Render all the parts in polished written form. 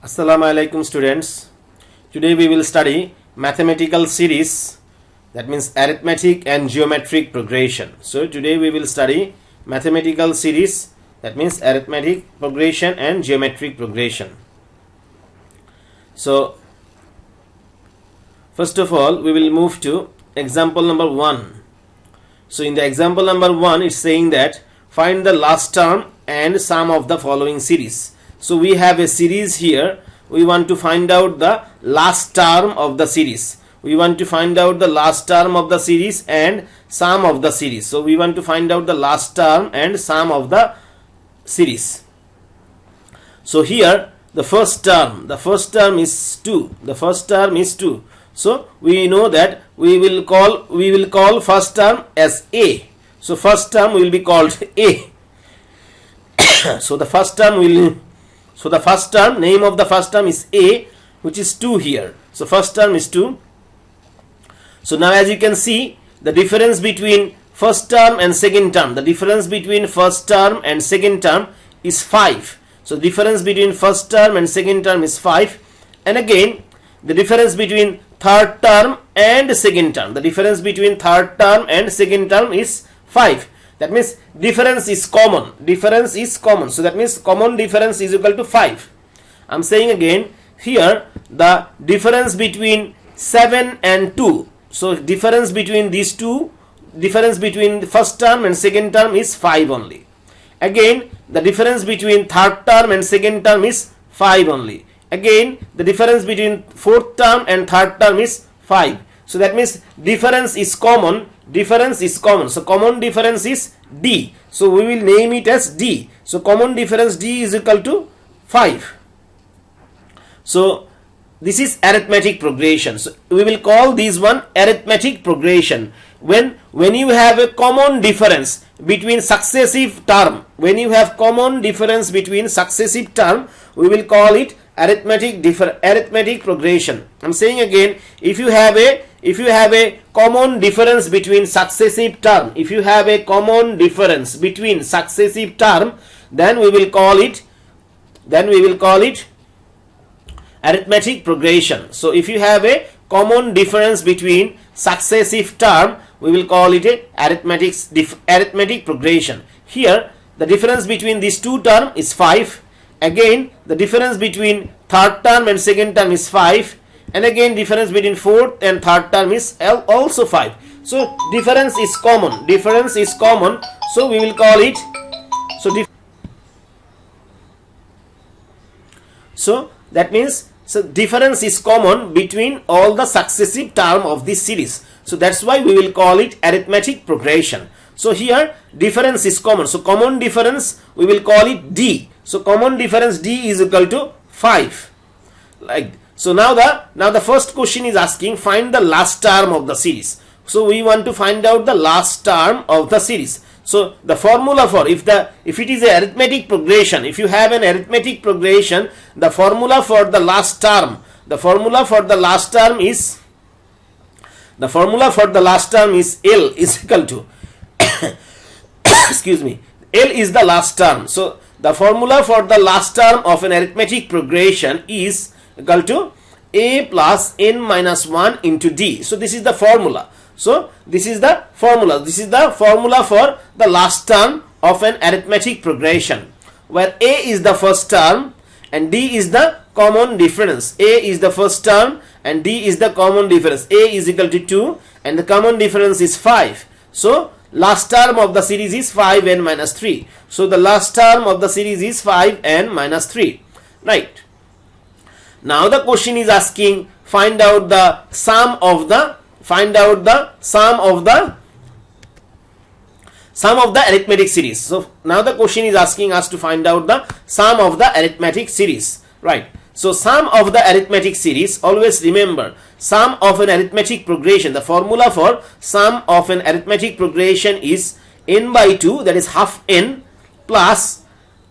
Assalamu alaikum students. Today we will study mathematical series, that means arithmetic and geometric progression. So today we will study mathematical series, that means arithmetic progression and geometric progression. So first of all we will move to example number 1. So in the example number 1 it's saying that find the last term and sum of the following series. So we have a series here. We want to find out the last term of the series. We want to find out the last term of the series and sum of the series. So we want to find out the last term and sum of the series. So here the first term is 2. The first term is 2. So we know that we will call first term as A. So first term will be called A. So the first term name of the first term is A, which is 2 here. So first term is 2. So now as you can see, the difference between first term and second term, is 5. So difference between first term and second term is 5. And again, the difference between third term and second term, is 5. That means difference is common. So that means common difference is equal to 5. I am saying again, here the difference between 7 and 2. So difference between these two, difference between the first term and second term is 5 only. Again, the difference between third term and second term is 5 only. Again, the difference between fourth term and third term is 5. So that means difference is common. So common difference is D. So we will name it as D. So common difference D is equal to 5. So this is arithmetic progression. So we will call this one arithmetic progression. When you have a common difference between successive term, we will call it arithmetic progression. I'm saying again, if you have a common difference between successive term, then we will call it arithmetic progression. So if you have a common difference between successive term, we will call it a arithmetic progression. Here the difference between these two terms is 5. Again, the difference between third term and second term is 5. And again, difference between fourth and third term is also 5. So difference is common. So we will call it. So that means difference is common between all the successive term of this series. So that's why we will call it arithmetic progression. So here difference is common. So common difference we will call it D. So common difference D is equal to 5. So now the first question is asking find the last term of the series. So we want to find out the last term of the series. So the formula for if it is a arithmetic progression, if you have an arithmetic progression, the formula for the last term is L is equal to excuse me, L is the last term. So the formula for the last term of an arithmetic progression is equal to A plus n minus 1 into D. So this is the formula. So this is the formula for the last term of an arithmetic progression, where A is the first term and D is the common difference. A is the first term and D is the common difference. A is equal to 2 and the common difference is 5. So last term of the series is 5n minus 3. So the last term of the series is 5n minus 3. Right. Now the question is asking find out the sum of the arithmetic series. So now the question is asking us to find out the sum of the arithmetic series. Right. So sum of the arithmetic series, always remember, sum of an arithmetic progression, the formula for sum of an arithmetic progression is n by 2, that is half n, plus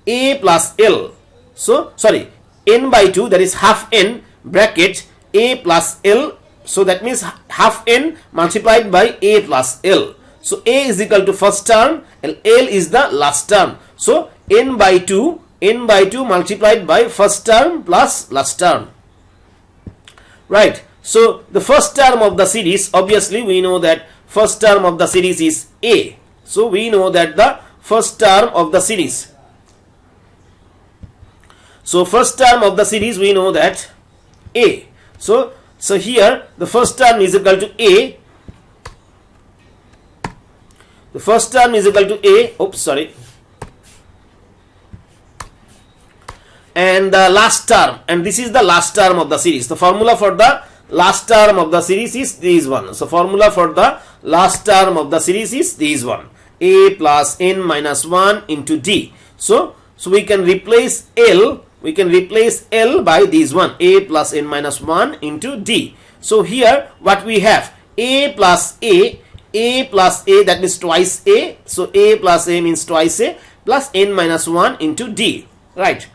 A plus L. So sorry, n by 2, that is half n bracket A plus L. So that means half n multiplied by A plus L. So A is equal to first term and L is the last term. So n by 2 n by 2 multiplied by first term plus last term. Right. So the first term of the series, obviously we know that first term of the series is a. So we know that the first term of the series. So first term of the series we know that a. So here the first term is equal to a. The first term is equal to a. Oops, sorry. And the last term, and this is the last term of the series. The formula for the last term of the series is this one. So formula for the last term of the series is this one. A plus n minus 1 into d. So we can replace L. We can replace L by this one. A plus n minus 1 into d. So here what we have, a plus a that means twice a. So a plus a means twice a plus n minus 1 into d. Right.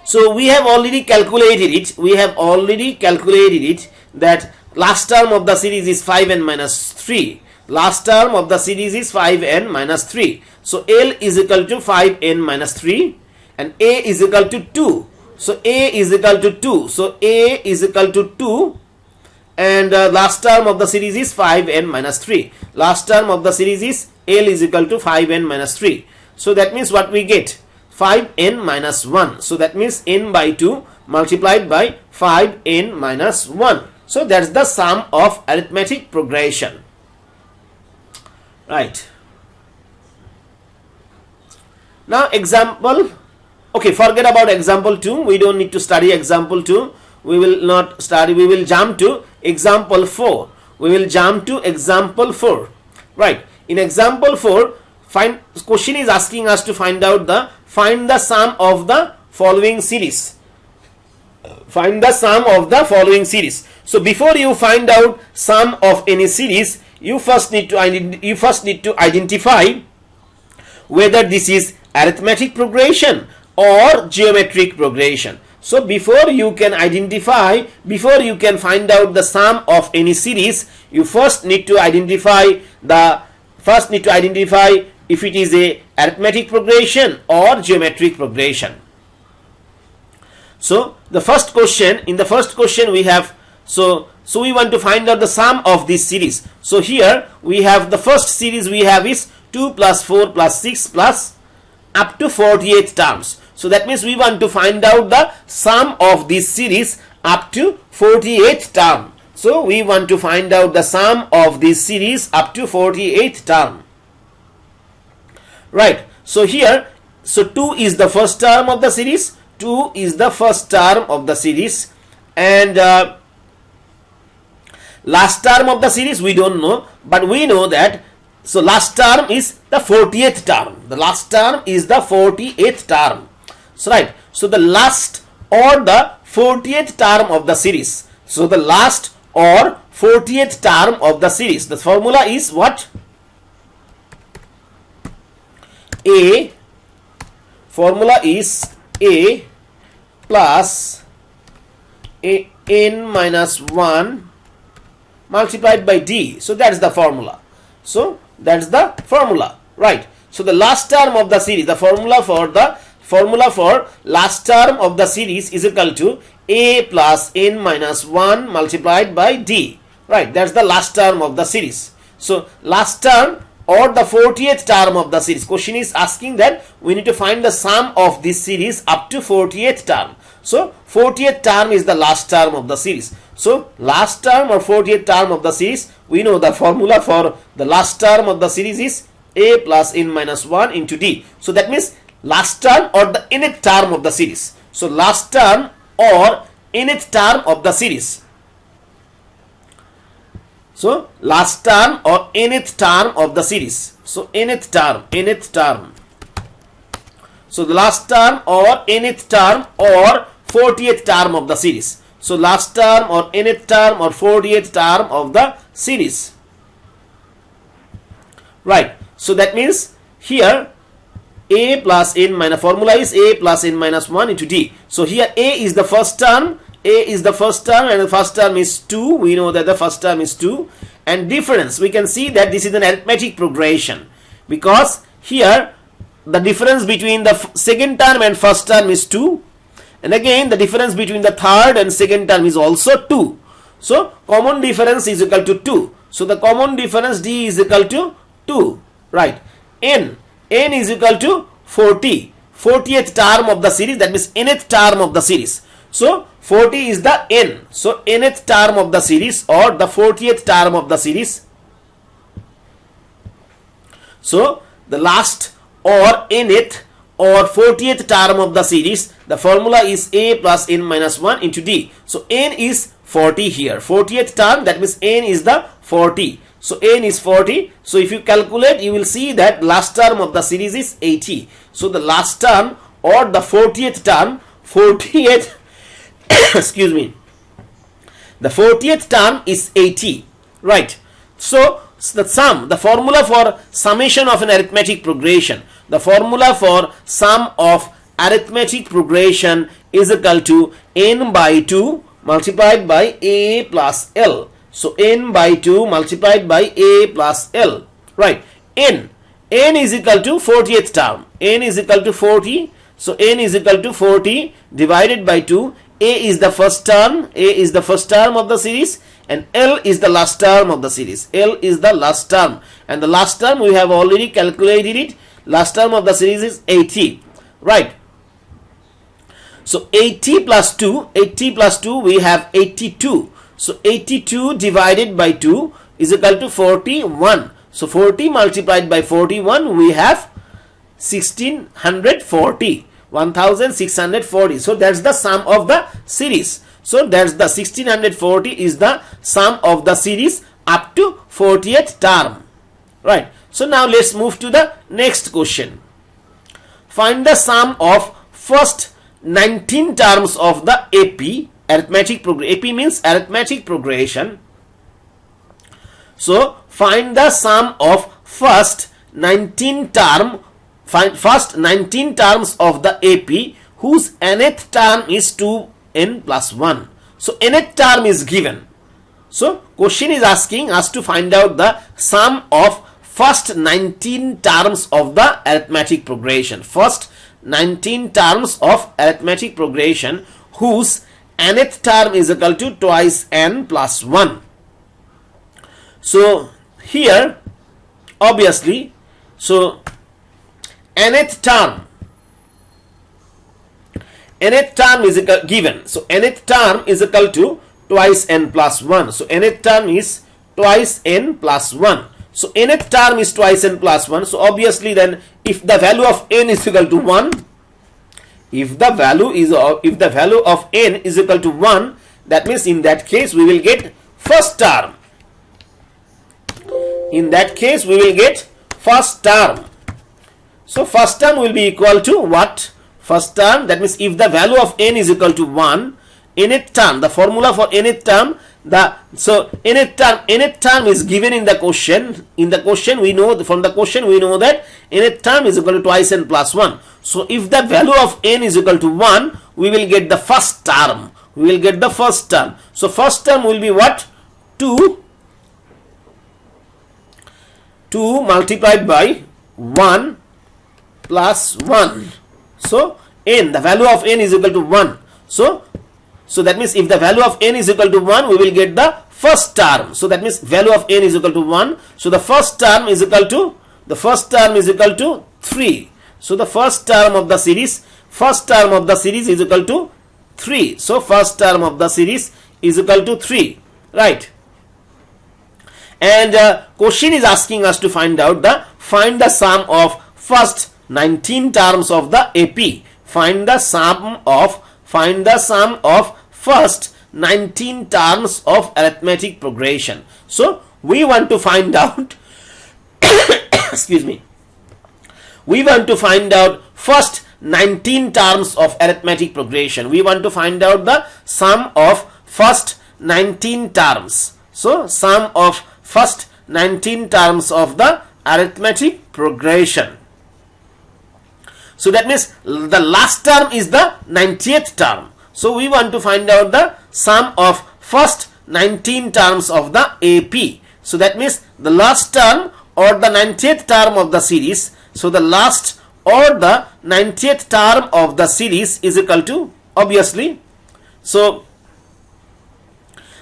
So we have already calculated it. We have already calculated it that last term of the series is 5n minus 3. Last term of the series is 5n minus 3. So L is equal to 5n minus 3 and A is equal to 2. So A is equal to 2. So A is equal to 2 and last term of the series is 5n minus 3. Last term of the series is L is equal to 5n minus 3. So that means what we get? 5n minus 1. So that means n by 2 multiplied by 5n minus 1. So that's the sum of arithmetic progression. Right. Now example. Okay, forget about example 2. We don't need to study example 2. We will not study. We will jump to example 4. We will jump to example 4. Right. In example 4, question is asking us to find the sum of the following series. Find the sum of the following series. So before you find out sum of any series, you first need to identify whether this is arithmetic progression or geometric progression. So before you can find out the sum of any series, you first need to identify if it is a arithmetic progression or geometric progression. So in the first question we have, so we want to find out the sum of this series. So here we have the first series we have is 2 plus 4 plus 6 plus up to 48 terms. So that means we want to find out the sum of this series up to 48 term. So we want to find out the sum of this series up to 48 term. Right. So here, so 2 is the first term of the series. 2 is the first term of the series. And last term of the series we don't know. But we know that, so last term is the 40th term. The last term is the 48th term. So right. So the last or the 40th term of the series. So the last or 40th term of the series. The formula is what? Formula is A plus n minus 1 multiplied by d. So that's the formula. So that's the formula, right? So the last term of the series, the formula for last term of the series is equal to A plus n minus 1 multiplied by d, right? That's the last term of the series. So last term or the 40th term of the series. Question is asking that we need to find the sum of this series up to 40th term. So 40th term is the last term of the series. So last term or 40th term of the series, we know the formula for the last term of the series is A plus n minus 1 into d. So that means last term or the nth term of the series. So last term or nth term of the series. So last term or nth term of the series. So nth term. So the last term or nth term or 40th term of the series. So last term or nth term or 40th term of the series. Right. So that means here A plus n minus, formula is A plus n minus 1 into d. So here A is the first term. A is the first term and the first term is 2. We know that the first term is 2. And difference, we can see that this is an arithmetic progression. Because here the difference between the second term and first term is 2, and again the difference between the third and second term is also 2. So common difference is equal to 2. So the common difference D is equal to 2, right? N is equal to 40th term of the series, that means nth term of the series. So 40 is the n, so nth term of the series or the 40th term of the series. So the last or nth or 40th term of the series, the formula is a plus n minus 1 into d. So n is 40 here, 40th term, that means n is the 40. So n is 40. So if you calculate, you will see that last term of the series is 80. So the last term or the 40th term, 40th excuse me, the 40th term is 80, right? So the sum, the formula for summation of an arithmetic progression, the formula for sum of arithmetic progression is equal to n by 2 multiplied by a plus l. So n by 2 multiplied by a plus l, right? N is equal to 40th term, n is equal to 40. So n is equal to 40 divided by 2. A is the first term, of the series, and L is the last term of the series. L is the last term, and the last term we have already calculated it. Last term of the series is 80, right? So 80 plus 2, we have 82. So 82 divided by 2 is equal to 41. So 40 multiplied by 41, we have 1640. 1640. So that's the sum of the series. So that's the 1640 is the sum of the series up to 40th term, right? So now let's move to the next question. Find the sum of first 19 terms of the AP, arithmetic progression. AP means arithmetic progression. So find the sum of first 19 terms of the AP whose nth term is 2n plus 1. So nth term is given. So question is asking us to find out the sum of first 19 terms of the arithmetic progression. First 19 terms of arithmetic progression whose nth term is equal to twice n plus 1. So here obviously, so nth term is given. So nth term is equal to twice n plus 1. So nth term is twice n plus 1. So nth term is twice n plus 1. So obviously then if the value of n is equal to 1, if the value of n is equal to 1, that means in that case we will get first term. In that case we will get first term. So first term will be equal to what? First term, that means if the value of n is equal to 1, nth term, the formula for nth term, nth term is given in the question. In the question we know, from the question we know that nth term is equal to twice n plus 1. So if the value of n is equal to 1, we will get the first term. We will get the first term. So first term will be what? 2 multiplied by 1 plus 1. So n, the value of n is equal to 1. So that means if the value of n is equal to 1, we will get the first term. So that means value of n is equal to 1. So the first term is equal to 3. So the first term of the series is equal to 3. So first term of the series is equal to 3, right? And question is asking us to find the sum of first 19 terms of the AP. Find the sum of first 19 terms of arithmetic progression. So we want to find out excuse me, we want to find out first 19 terms of arithmetic progression. We want to find out the sum of first 19 terms. So sum of first 19 terms of the arithmetic progression. So that means the last term is the 90th term. So we want to find out the sum of first 19 terms of the AP. So that means the last term or the 90th term of the series. So the last or the 90th term of the series is equal to, obviously, so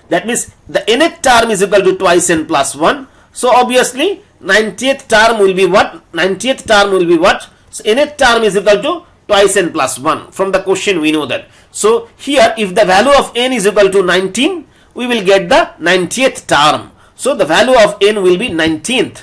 that means the nth term is equal to twice n plus 1. So obviously 90th term will be what? 90th term will be what? So nth term is equal to twice n plus 1. From the question we know that. So here if the value of n is equal to 19, we will get the 90th term. So the value of n will be 19.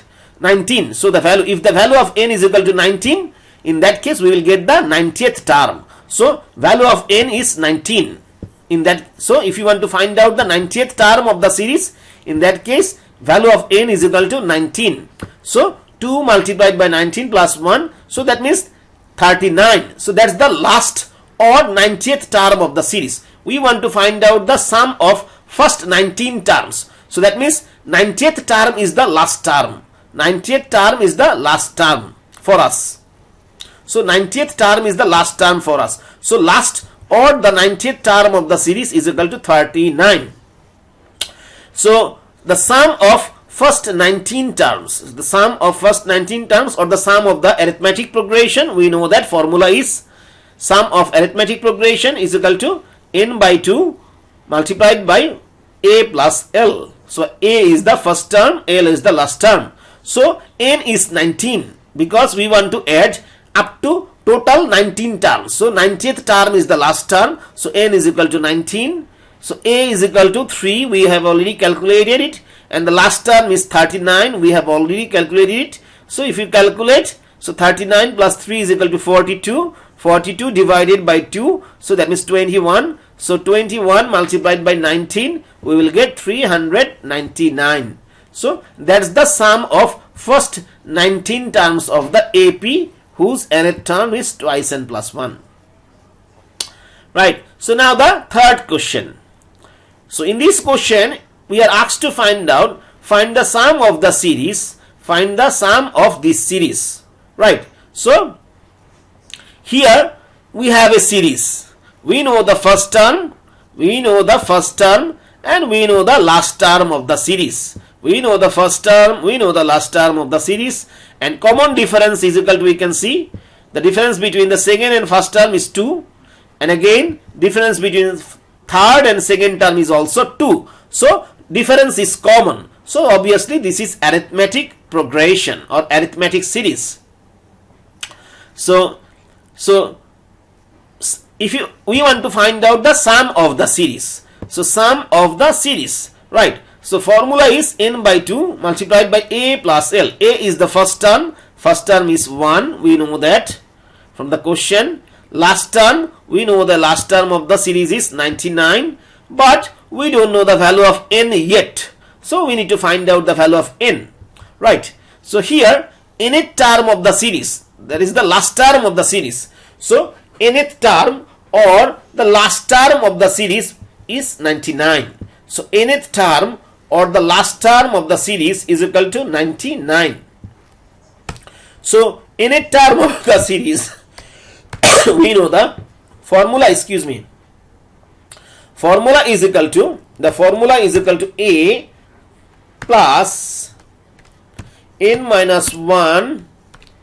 So the value, if the value of n is equal to 19, in that case we will get the 90th term. So value of n is 19. In that, so if you want to find out the 90th term of the series, in that case value of n is equal to 19. So 2 multiplied by 19 plus 1, so that means 39. So that's the last or 90th term of the series. We want to find out the sum of first 19 terms. So that means 90th term is the last term. 90th term is the last term for us. So 90th term is the last term for us. So last or the 90th term of the series is equal to 39. So the sum of first 19 terms, the sum of first 19 terms or the sum of the arithmetic progression, we know that formula is sum of arithmetic progression is equal to n by 2 multiplied by a plus l. So a is the first term, l is the last term. So n is 19 because we want to add up to total 19 terms. So 90th term is the last term. So n is equal to 19. So a is equal to 3. We have already calculated it. And the last term is 39. We have already calculated it. So if you calculate, so 39 plus 3 is equal to 42. 42 divided by 2. So that means 21. So 21 multiplied by 19. We will get 399. So that's the sum of first 19 terms of the AP, whose nth term is twice n plus 1. Right. So now the third question. So in this question, we are asked to find the sum of the series. Find the sum of this series. Right. So here we have a series. We know the first term, we know the first term, and we know the last term of the series. We know the first term, we know the last term of the series, and common difference is equal to, we can see the difference between the second and first term is 2, and again difference between third and second term is also 2. So difference is common. So obviously this is arithmetic progression or arithmetic series. So if we want to find out the sum of the series. So sum of the series, right? So formula is n by 2 multiplied by a plus l. A is the first term is 1, we know that from the question. Last term, we know the last term of the series is 99, but we don't know the value of n yet. So we need to find out the value of n, right? So here nth term of the series, that is the last term of the series. So nth term or the last term of the series is 99. So nth term or the last term of the series is equal to 99. So nth term of the series, we know the formula, formula is equal to, the formula is equal to a plus n minus 1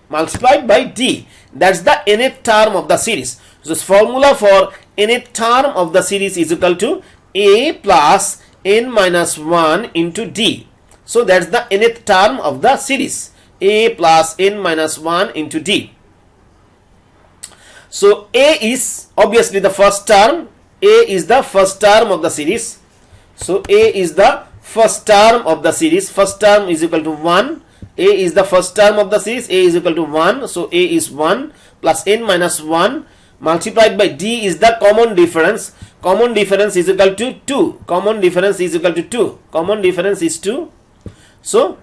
multiplied by d. That's the nth term of the series. So this formula for nth term of the series is equal to a plus n minus 1 into d. So that's the nth term of the series, a plus n minus 1 into d. So a is obviously the first term, a is the first term of the series. So a is the first term of the series, first term is equal to 1. A is the first term of the series, a is equal to 1. So a is 1 plus n minus 1 multiplied by d is the common difference. Common difference is equal to 2. Common difference is equal to 2. Common difference is 2. So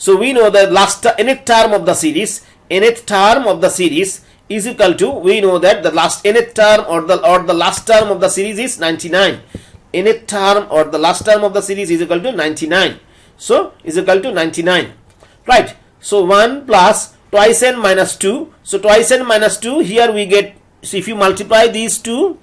we know the last nth term of the series. Nth term of the series is equal to, we know that the last nth term or the last term of the series is 99. Nth term or the last term of the series is equal to 99. So is equal to 99. Right. So 1 plus twice n minus 2. So twice n minus 2, here we get, so if you multiply these two,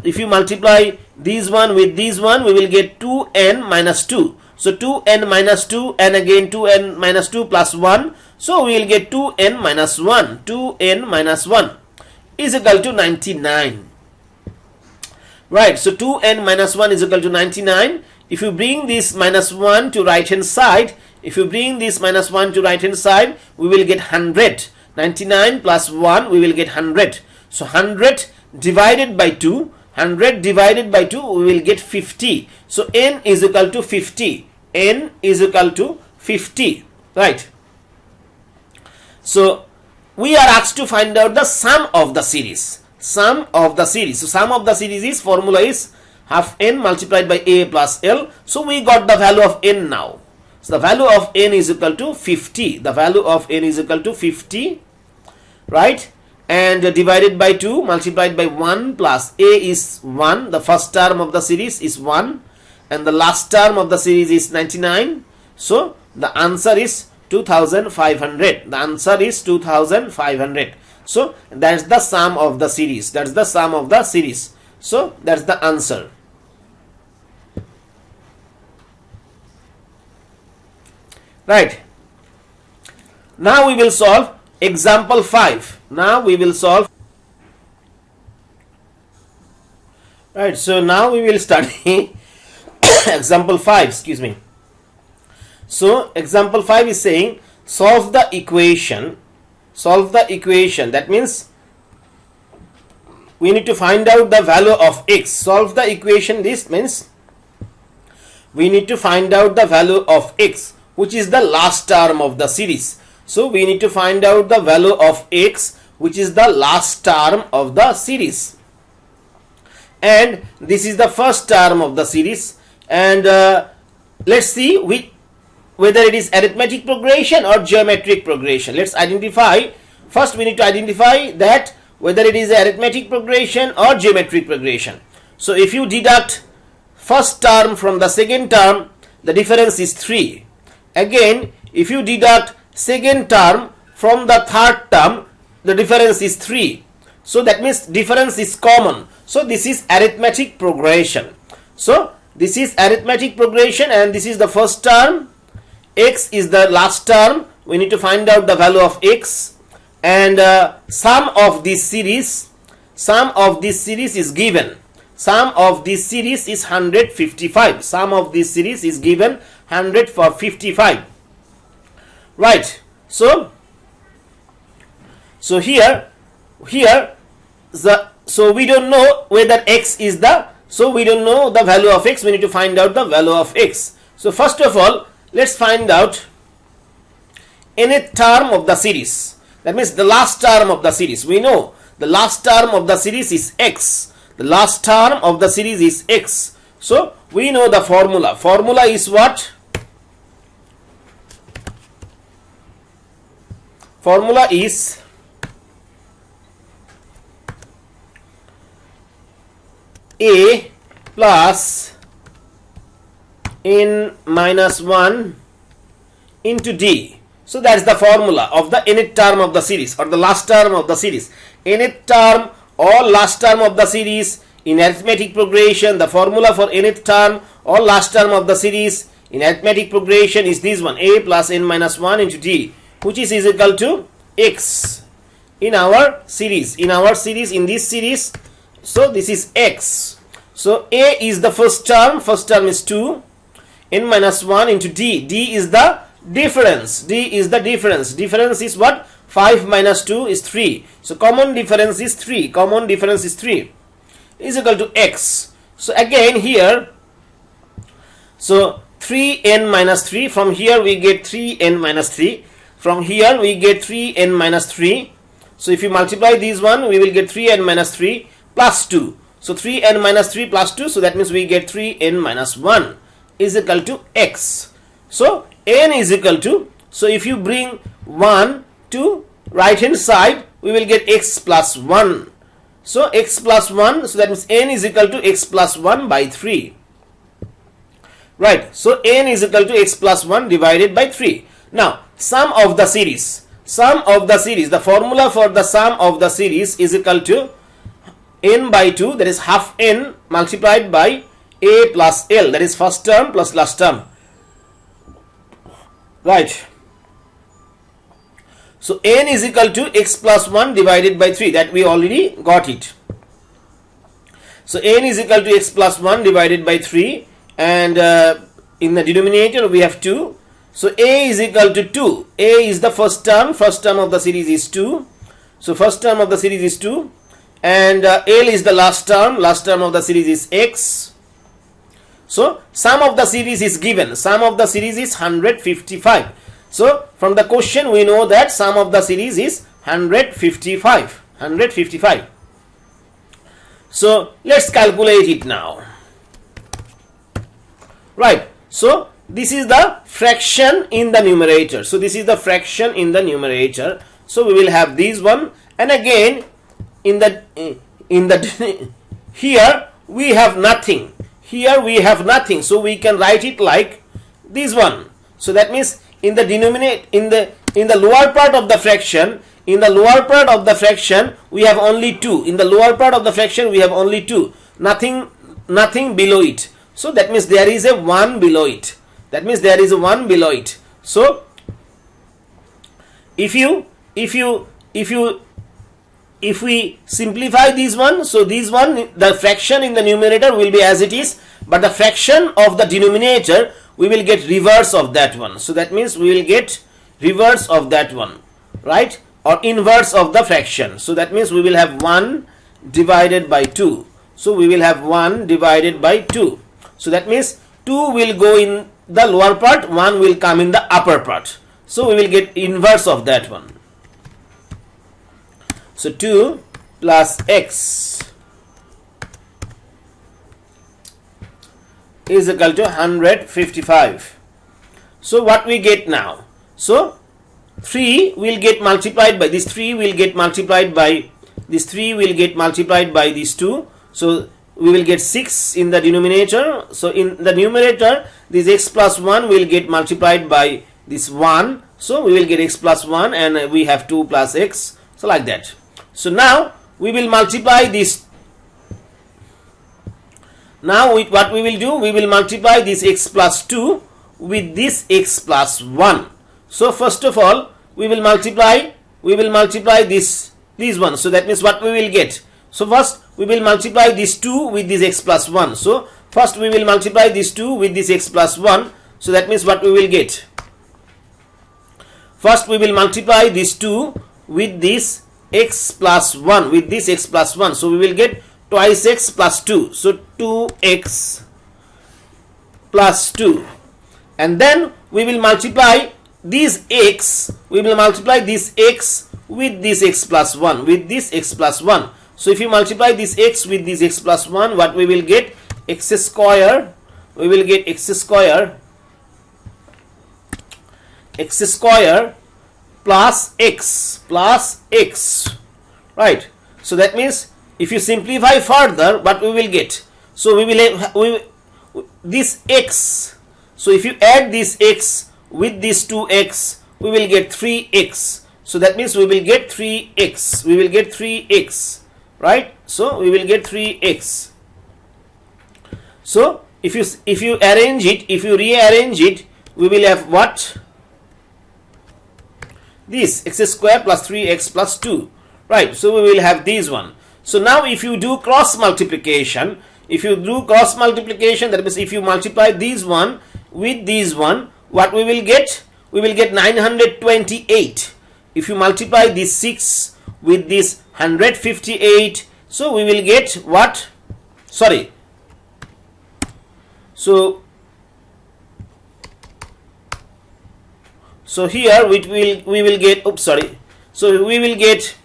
if you multiply these one with these one, we will get 2n minus 2. So 2n minus 2 and again 2n minus 2 plus 1. So we will get 2n minus 1. 2n minus 1 is equal to 99. Right, so 2n minus 1 is equal to 99. If you bring this minus 1 to right hand side, we will get 100. 99 plus 1, we will get 100. So 100 divided by 2, we will get 50. So n is equal to 50. N is equal to 50. Right. So we are asked to find out the sum of the series. So sum of the series is, formula is half n multiplied by a plus l. So we got the value of n now. So the value of n is equal to 50. The value of n is equal to 50. Right. And divided by 2 multiplied by 1 plus a is 1. The first term of the series is 1. And the last term of the series is 99. So the answer is 2500. The answer is 2500. So that's the sum of the series. So that's the answer. Right. Now we will solve example 5. Right. So now we will study example 5. Excuse me. So example 5 is saying solve the equation. That means we need to find out the value of x. Solve the equation. This means we need to find out the value of x, which is the last term of the series. So we need to find out the value of x, which is the last term of the series. And this is the first term of the series. And let's see whether it is arithmetic progression or geometric progression. Let's identify. First we need to identify that whether it is arithmetic progression or geometric progression. So if you deduct first term from the second term, the difference is 3. Again, if you deduct second term from the third term, the difference is 3. So that means difference is common. So this is arithmetic progression. So this is arithmetic progression, and this is the first term. X is the last term. We need to find out the value of x, and sum of this series is given. Sum of this series is 155. Sum of this series is given 100 for 55. Right. So here so we don't know whether x is the, so we don't know the value of x. We need to find out the value of x. So first of all, let's find out nth term of the series. That means the last term of the series. We know the last term of the series is x. The last term of the series is x. So we know the formula. Formula is what? Formula is a plus n minus 1 into d. So that's the formula of the nth term of the series, or the last term of the series. Nth term or last term of the series in arithmetic progression, the formula for nth term or last term of the series in arithmetic progression is this one: a plus n minus 1 into d, which is equal to x in our series. In this series, so this is x. So a is the first term is 2, n minus 1 into d. D is the difference. Difference is what? 5 minus 2 is 3. So common difference is 3. Is equal to x. So again here, so 3n minus 3. From here we get 3n minus 3. From here we get 3n minus 3. So if you multiply these one, we will get 3n minus 3 plus 2. So 3n minus 3 plus 2. So that means we get 3n minus 1 is equal to x. So n is equal to, so if you bring 1 to right hand side, we will get x plus 1. So x plus 1, so that means n is equal to x plus 1 by 3. Right. So n is equal to x plus 1 divided by 3. Now sum of the series. The formula for the sum of the series is equal to n by 2, that is half n multiplied by a plus l, that is first term plus last term. Right. So n is equal to x plus 1 divided by 3, that we already got it. So n is equal to x plus 1 divided by 3, and in the denominator we have 2. So a is equal to 2. A is the first term of the series is 2. So first term of the series is 2, and L is the last term of the series is x. So sum of the series is given, sum of the series is 155. So from the question we know that sum of the series is 155. So let's calculate it now. Right, so this is the fraction in the numerator. So this is the fraction in the numerator. So we will have this one, and again in the here we have nothing. Here we have nothing, so we can write it like this one. So that means in the denominator, in the lower part of the fraction, we have only 2. In the lower part of the fraction we have only 2. Nothing below it. So that means there is a 1 below it. So if we simplify this one, so this one, the fraction in the numerator will be as it is, but the fraction of the denominator we will get reverse of that one. So that means we will get reverse of that one, right, or inverse of the fraction. So that means we will have 1 divided by 2. So we will have 1 divided by 2. So that means 2 will go in the lower part, 1 will come in the upper part. So we will get inverse of that one. So 2 plus x is equal to 155. So what we get now? So 3 will get multiplied by this, 3 will get multiplied by this, 3 will get multiplied by these 2. So we will get 6 in the denominator. So in the numerator, this x plus 1 will get multiplied by this 1. So we will get x plus 1, and we have 2 plus x. So like that. So now we will multiply this. Now with what we will do, we will multiply this x plus 2 with this x plus 1. So first of all, we will multiply this one. So that means what we will get. So first we will multiply this 2 with this x plus 1. So first we will multiply this 2 with this x plus 1. So that means what we will get. First we will multiply this 2 with this x plus 1, with this x plus 1. So we will get twice x plus 2. So 2x plus 2. And then we will multiply this x, we will multiply this x with this x plus 1, with this x plus 1. So if you multiply this x with this x plus 1, what we will get? X square. We will get x square plus x, right? So that means if you simplify further, what we will get? So we will have this x. So if you add this x with this 2x, we will get 3x. So that means we will get 3x. Right? So we will get 3x. So if you arrange it, if you rearrange it, we will have what? This x square plus 3x plus 2. Right? So we will have this one. So now if you do cross multiplication, that means if you multiply this one with this one, what we will get? We will get 928. If you multiply this 6 with this 158, so we will get what? Sorry. So here we will get, oops, sorry. So we will get,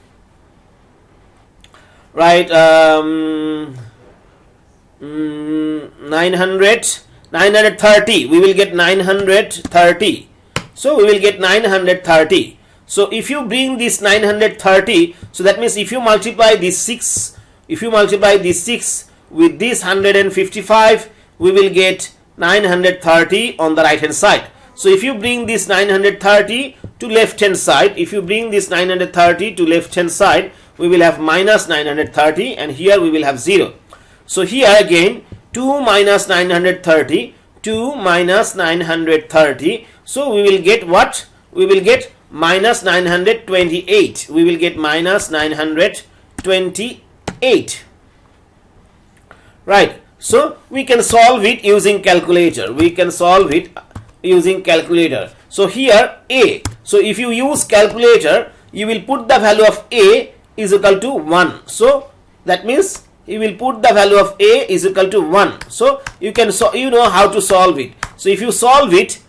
right, 930. We will get 930. So we will get 930. So if you bring this 930, so that means if you multiply this 6, with this 155, we will get 930 on the right hand side. So if you bring this 930 to left hand side, we will have minus 930, and here we will have 0. So here again 2 minus 930. So we will get what? We will get minus 928. We will get minus 928. Right. So we can solve it using calculator. We can solve it using calculator. So here A. So if you use calculator, you will put the value of A is equal to 1. So that means you will put the value of A is equal to 1. So you can, you know how to solve it. So if you solve it,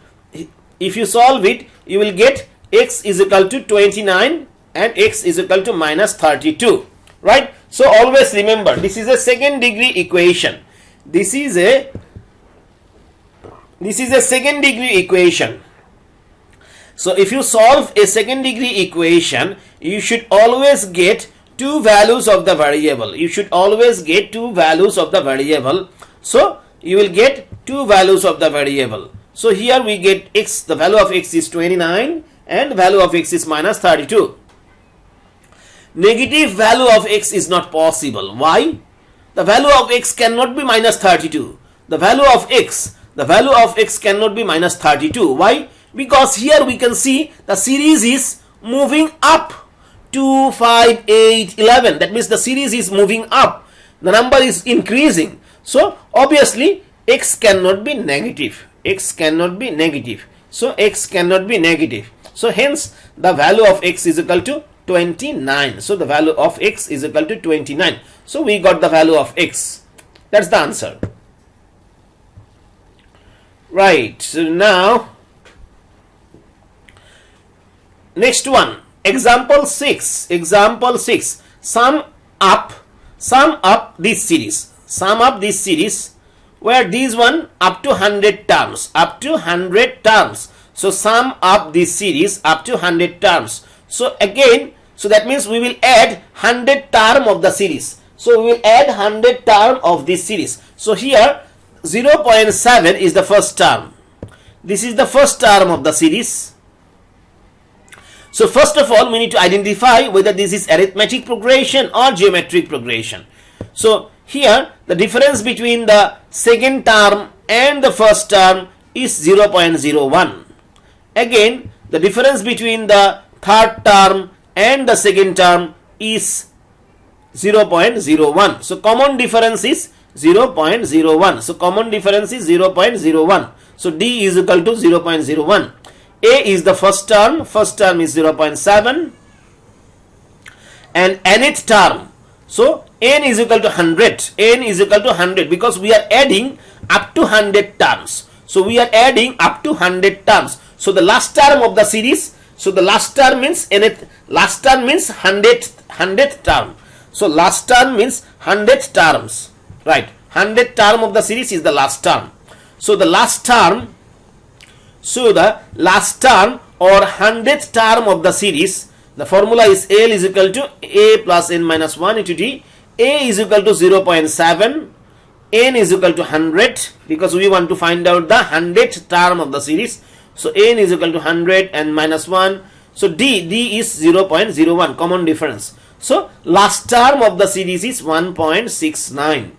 you will get x is equal to 29 and x is equal to minus 32. Right. So always remember, this is a second degree equation. This is a second degree equation. So if you solve a second degree equation, you should always get two values of the variable. You should always get two values of the variable. So you will get two values of the variable. So here we get x, the value of x is 29 and value of x is minus 32. Negative value of x is not possible. Why? The value of x cannot be minus 32. The value of x cannot be minus 32. Why? Because here we can see the series is moving up. 2, 5, 8, 11. That means the series is moving up. The number is increasing. So obviously x cannot be negative. X cannot be negative. So x cannot be negative. So hence the value of x is equal to 29. So the value of x is equal to 29. So we got the value of x. That's the answer. Right. So now next one, example 6. Example 6. Sum up this series. Sum up this series where these one up to 100 terms. Up to 100 terms. So sum up this series up to 100 terms. So again, so that means we will add 100 term of the series. So we will add 100 term of this series. So here 0.7 is the first term. This is the first term of the series. So first of all, we need to identify whether this is arithmetic progression or geometric progression. So here the difference between the second term and the first term is 0.01. Again, the difference between the third term and the second term is 0.01. So common difference is 0.01. So common difference is 0.01. So D is equal to 0.01. A is the first term is 0.7 and nth term. So n is equal to 100. N is equal to 100 because we are adding up to 100 terms. So we are adding up to 100 terms. So the last term of the series, so the last term means nth, last term means 100th term. So last term means 100 terms. Right. 100th term of the series is the last term. So the last term, so the last term or 100th term of the series, the formula is L is equal to A plus n minus 1 into D. A is equal to 0.7, n is equal to 100 because we want to find out the 100th term of the series. So n is equal to 100 and minus 1. So D is 0.01, common difference. So last term of the series is 1.69.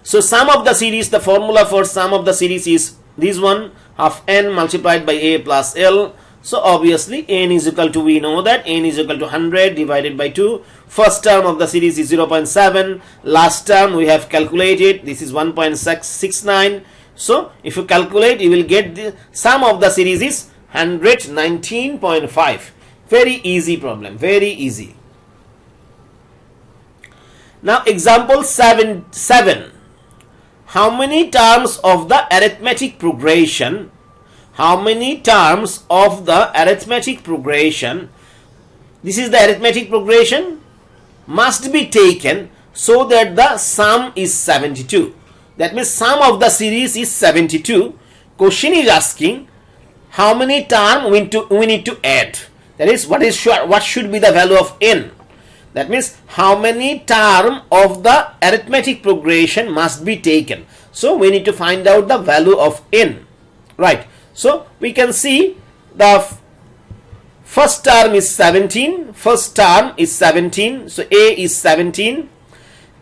So sum of the series, the formula for sum of the series is this one, half n multiplied by A plus L. So obviously n is equal to, we know that n is equal to 100 divided by 2. First term of the series is 0.7. Last term we have calculated, this is 1.69. So if you calculate, you will get the sum of the series is 119.5. Very easy problem, very easy. Now example 7. How many terms of the arithmetic progression? How many terms of the arithmetic progression? This is the arithmetic progression must be taken so that the sum is 72. That means sum of the series is 72. Question is asking how many terms we need to add. That is, what should be the value of n? That means how many terms of the arithmetic progression must be taken. So we need to find out the value of n. Right. So we can see the first term is 17. First term is 17. So A is 17.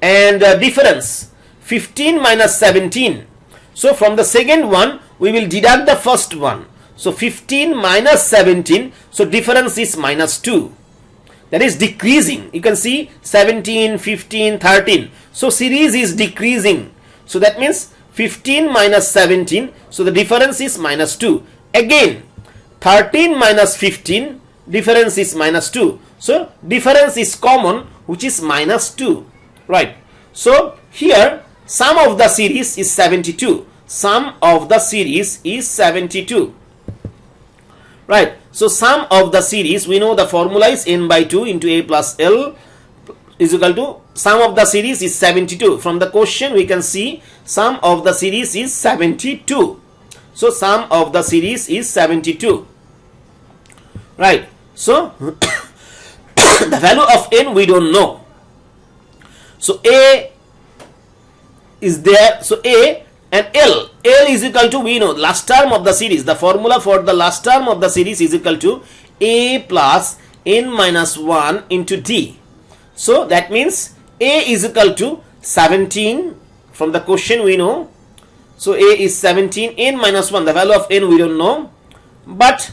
And difference 15 minus 17. So from the second one we will deduct the first one. So 15 minus 17, so difference is minus 2. That is decreasing. You can see 17, 15, 13. So series is decreasing. So that means 15 minus 17, so the difference is minus 2. Again 13 minus 15, difference is minus 2. So difference is common, which is minus 2. Right. So here sum of the series is 72. Sum of the series is 72. Right. So sum of the series, we know the formula is n by 2 into a plus l is equal to sum of the series is 72. From the question we can see sum of the series is 72. So sum of the series is 72. Right. So the value of n we don't know. So a is there. So a and L is equal to, we know last term of the series. The formula for the last term of the series is equal to a plus n minus 1 into d. So that means a is equal to 17. From the question we know. So a is 17, n minus 1, the value of n we don't know, but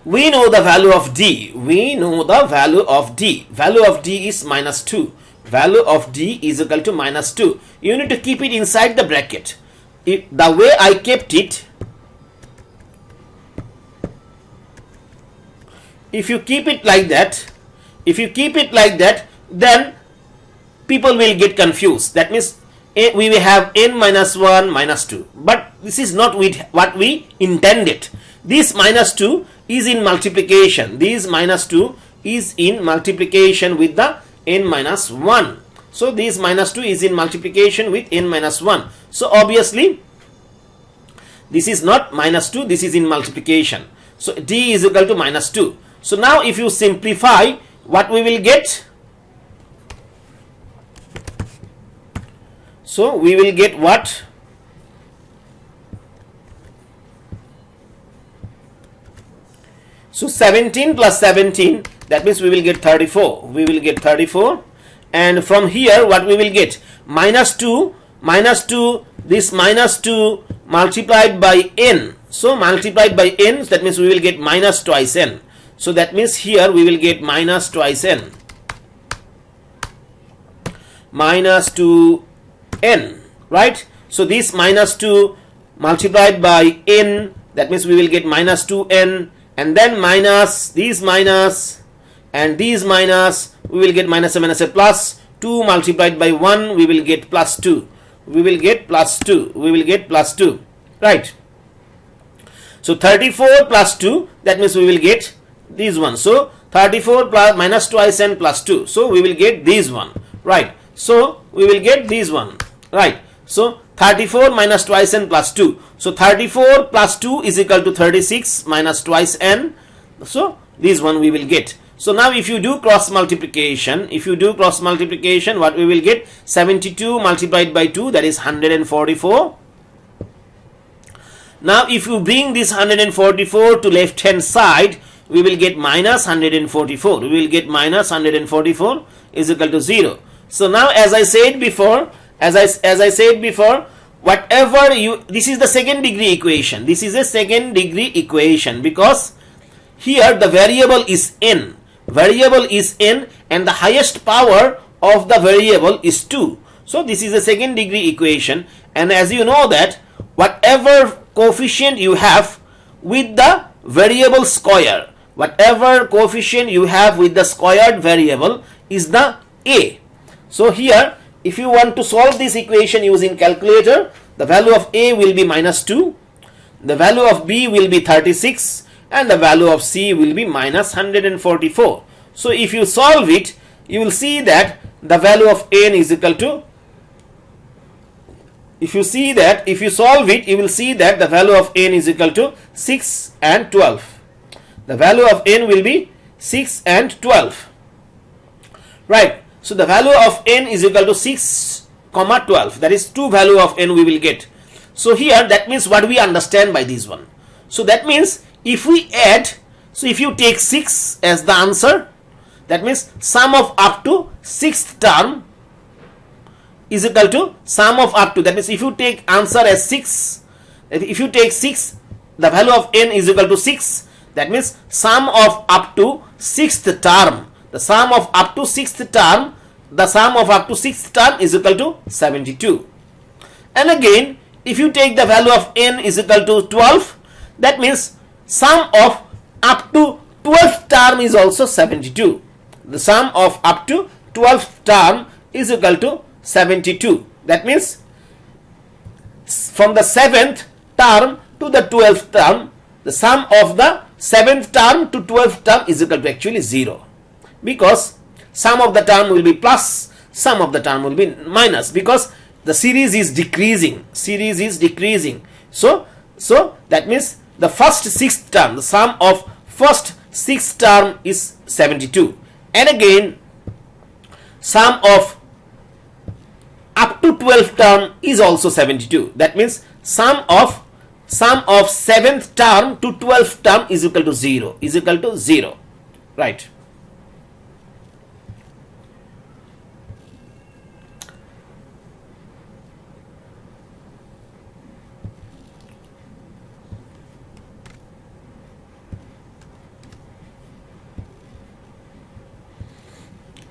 we know the value of d. We know the value of d. Value of d is minus 2. Value of d is equal to minus 2. You need to keep it inside the bracket. The way I kept it, if you keep it like that, then people will get confused. That means we will have n minus 1 minus 2. But this is not what we intended. This minus 2 is in multiplication. This minus 2 is in multiplication with the n minus 1. So this minus 2 is in multiplication with n minus 1. So obviously this is not minus 2, this is in multiplication. So d is equal to minus 2. So now if you simplify, what we will get? So we will get what? So 17 plus 17, that means we will get 34. We will get 34. And from here what we will get? Minus 2, this minus 2 multiplied by n. So multiplied by n, that means we will get minus twice n. So that means here we will get minus twice n. Minus 2n, right? So this minus 2 multiplied by n, that means we will get minus 2n, and then minus these minus and these minus, we will get minus a minus a plus 2 multiplied by 1, we will get plus 2. We will get plus 2. We will get plus 2. Right. So 34 plus 2, that means we will get this one. So 34 plus minus twice n plus 2. So we will get this one. Right. So we will get this one. Right. So 34 minus twice n plus 2. So 34 plus 2 is equal to 36 minus twice n. So this one we will get. So now if you do cross multiplication, what we will get? 72 multiplied by 2, that is 144. Now if you bring this 144 to left hand side, we will get minus 144. We will get minus 144 is equal to 0. So now as I said before, whatever you, this is the second degree equation. This is a second degree equation because here the variable is n. Variable is n and the highest power of the variable is 2. So this is a second degree equation, and as you know that whatever coefficient you have with the variable square, whatever coefficient you have with the squared variable is the a. So here if you want to solve this equation using calculator, the value of a will be minus 2, the value of b will be 36, and the value of c will be minus 144. So if you solve it, you will see that the value of n is equal to, if you solve it, you will see that the value of n is equal to 6 and 12. The value of n will be 6 and 12. Right. So the value of n is equal to 6, 12. That is 2 value of n we will get. So here that means what we understand by this one. So that means if we add, so if you take 6 as the answer, that means sum of up to 6th term is equal to sum of up to. That means if you take answer as 6, if you take 6, the value of n is equal to 6. That means sum of up to 6th term. The sum of up to 6th term, the sum of up to 6th term is equal to 72. And again, if you take the value of n is equal to 12, that means sum of up to 12th term is also 72. The sum of up to 12th term is equal to 72. That means from the 7th term to the 12th term, the sum of the 7th term to 12th term is equal to actually 0, because sum of the term will be plus, sum of the term will be minus, because the series is decreasing. So that means the first 6th term, the sum of first 6th term is 72, and again sum of up to 12th term is also 72. That means sum of 7th term to 12th term is equal to 0, right?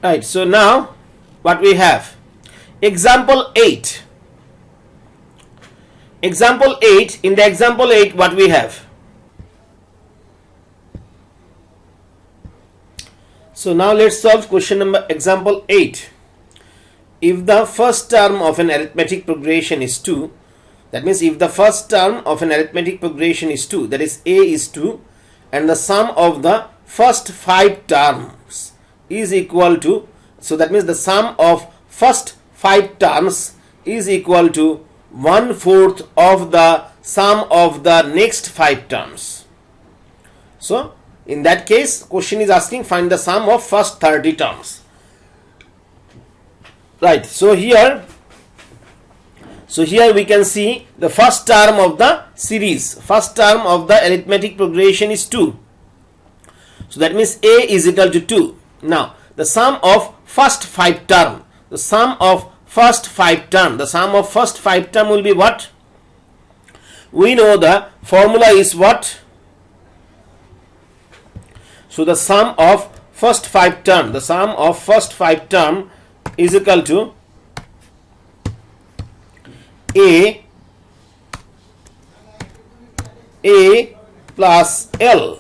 Right, so now what we have, example 8. Example 8, in the example 8 what we have. So now let's solve question number example 8. If the first term of an arithmetic progression is 2, that means if the first term of an arithmetic progression is 2, that is a is 2, and the sum of the first 5 terms is equal to, so that means the sum of first 5 terms is equal to 1/4 of the sum of the next 5 terms. So in that case, question is asking find the sum of first 30 terms. Right, so here we can see the first term of the series, first term of the arithmetic progression is 2. So that means a is equal to 2. Now the sum of first 5 term, the sum of first 5 term will be what? We know the formula is what? So the sum of first 5 term, is equal to a plus L.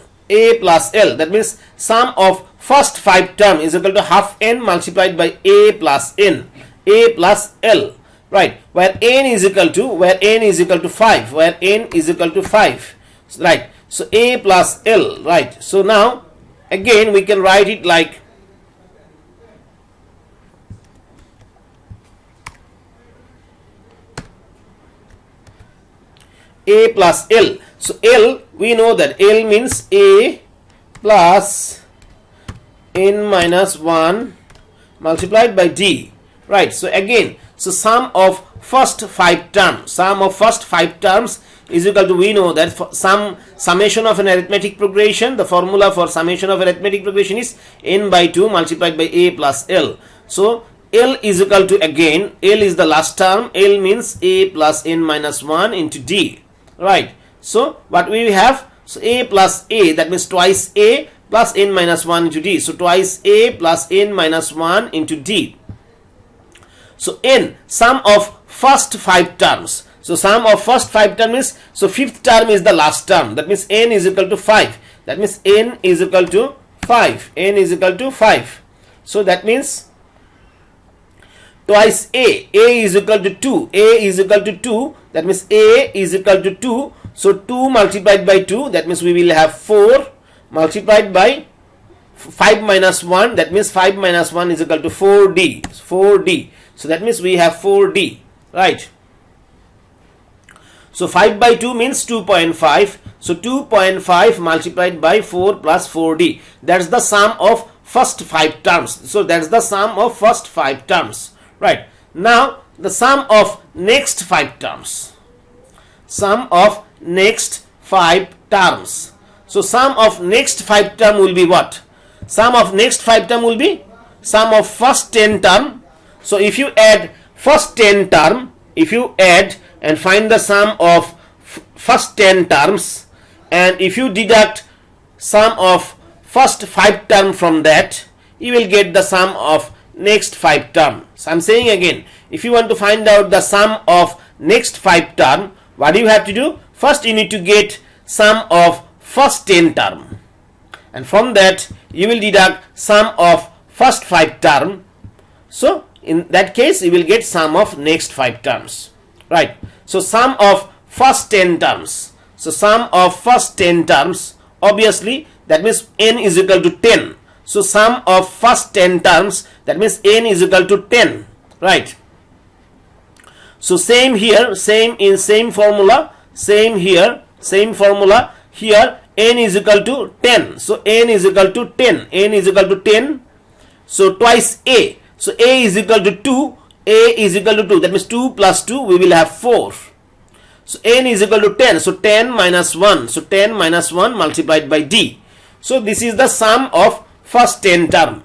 That means sum of first 5 term is equal to half n multiplied by a plus n, a plus L, right, where n is equal to 5, right? So a plus L, right? So now again we can write it like a plus L. So L, we know that L means a plus n minus 1 multiplied by d, right? So again, so sum of first 5 terms, is equal to, we know that for summation of an arithmetic progression, the formula for summation of arithmetic progression is n by 2 multiplied by a plus L. So L is equal to, again L is the last term, L means a plus n minus 1 into d, right? So what we have, so a plus a, that means twice a plus n minus 1 into d, so twice a plus n minus 1 into d. So n, sum of first 5 terms, so sum of first 5 term is, so 5th term is the last term, that means n is equal to 5, that means n is equal to 5, so that means twice a is equal to 2, that means a is equal to 2, so 2 multiplied by 2, that means we will have 4 multiplied by 5 minus 1, that means 5 minus 1 is equal to 4d, so that means we have 4d, right? So 5 by 2 means 2.5, so 2.5 multiplied by 4 plus 4d, that's the sum of first 5 terms, so that's the sum of first 5 terms, right? Now the sum of next 5 terms, so sum of next 5 term will be what? Sum of next 5 term will be sum of first 10 term. So if you add first 10 term, if you add and find the sum of first 10 terms, and if you deduct sum of first 5 term from that, you will get the sum of next 5 term. So I'm saying again, if you want to find out the sum of next 5 term, what do you have to do? First you need to get sum of first 10 term, and from that you will deduct sum of first 5 term. So in that case you will get sum of next 5 terms, right? So sum of first 10 terms. So sum of first 10 terms, obviously that means n is equal to 10. So sum of first 10 terms, that means n is equal to 10, right? So same here, same formula, same here, same formula here, n is equal to 10. So n is equal to 10, n is equal to 10. So twice a. So a is equal to 2, a is equal to 2, that means 2 plus 2 we will have 4. So n is equal to 10, so 10 minus 1, so 10 minus 1 multiplied by d. So this is the sum of first 10 term.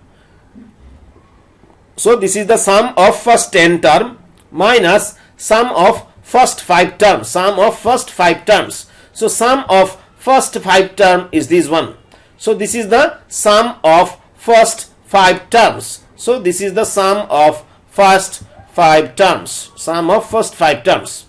So this is the sum of first 10 term minus sum of first 5 terms, sum of first 5 terms. So sum of first 5 term is this one. So this is the sum of first 5 terms. So this is the sum of first 5 terms, sum of first 5 terms.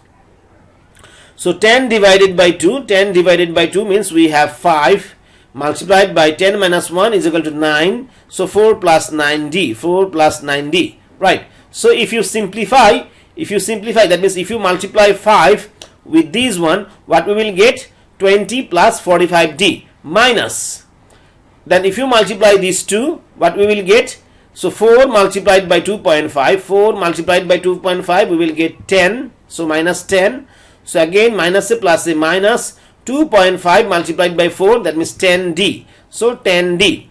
So 10 divided by 2, 10 divided by 2 means we have 5 multiplied by 10 minus 1 is equal to 9. So 4 plus 9d, 4 plus 9d, right? So if you simplify, that means if you multiply 5 with this one, what we will get? 20 plus 45d minus, then if you multiply these two, what we will get? So 4 multiplied by 2.5, 4 multiplied by 2.5, we will get 10, so minus 10. So again minus a plus a minus 2.5 multiplied by 4, that means 10d. So 10d.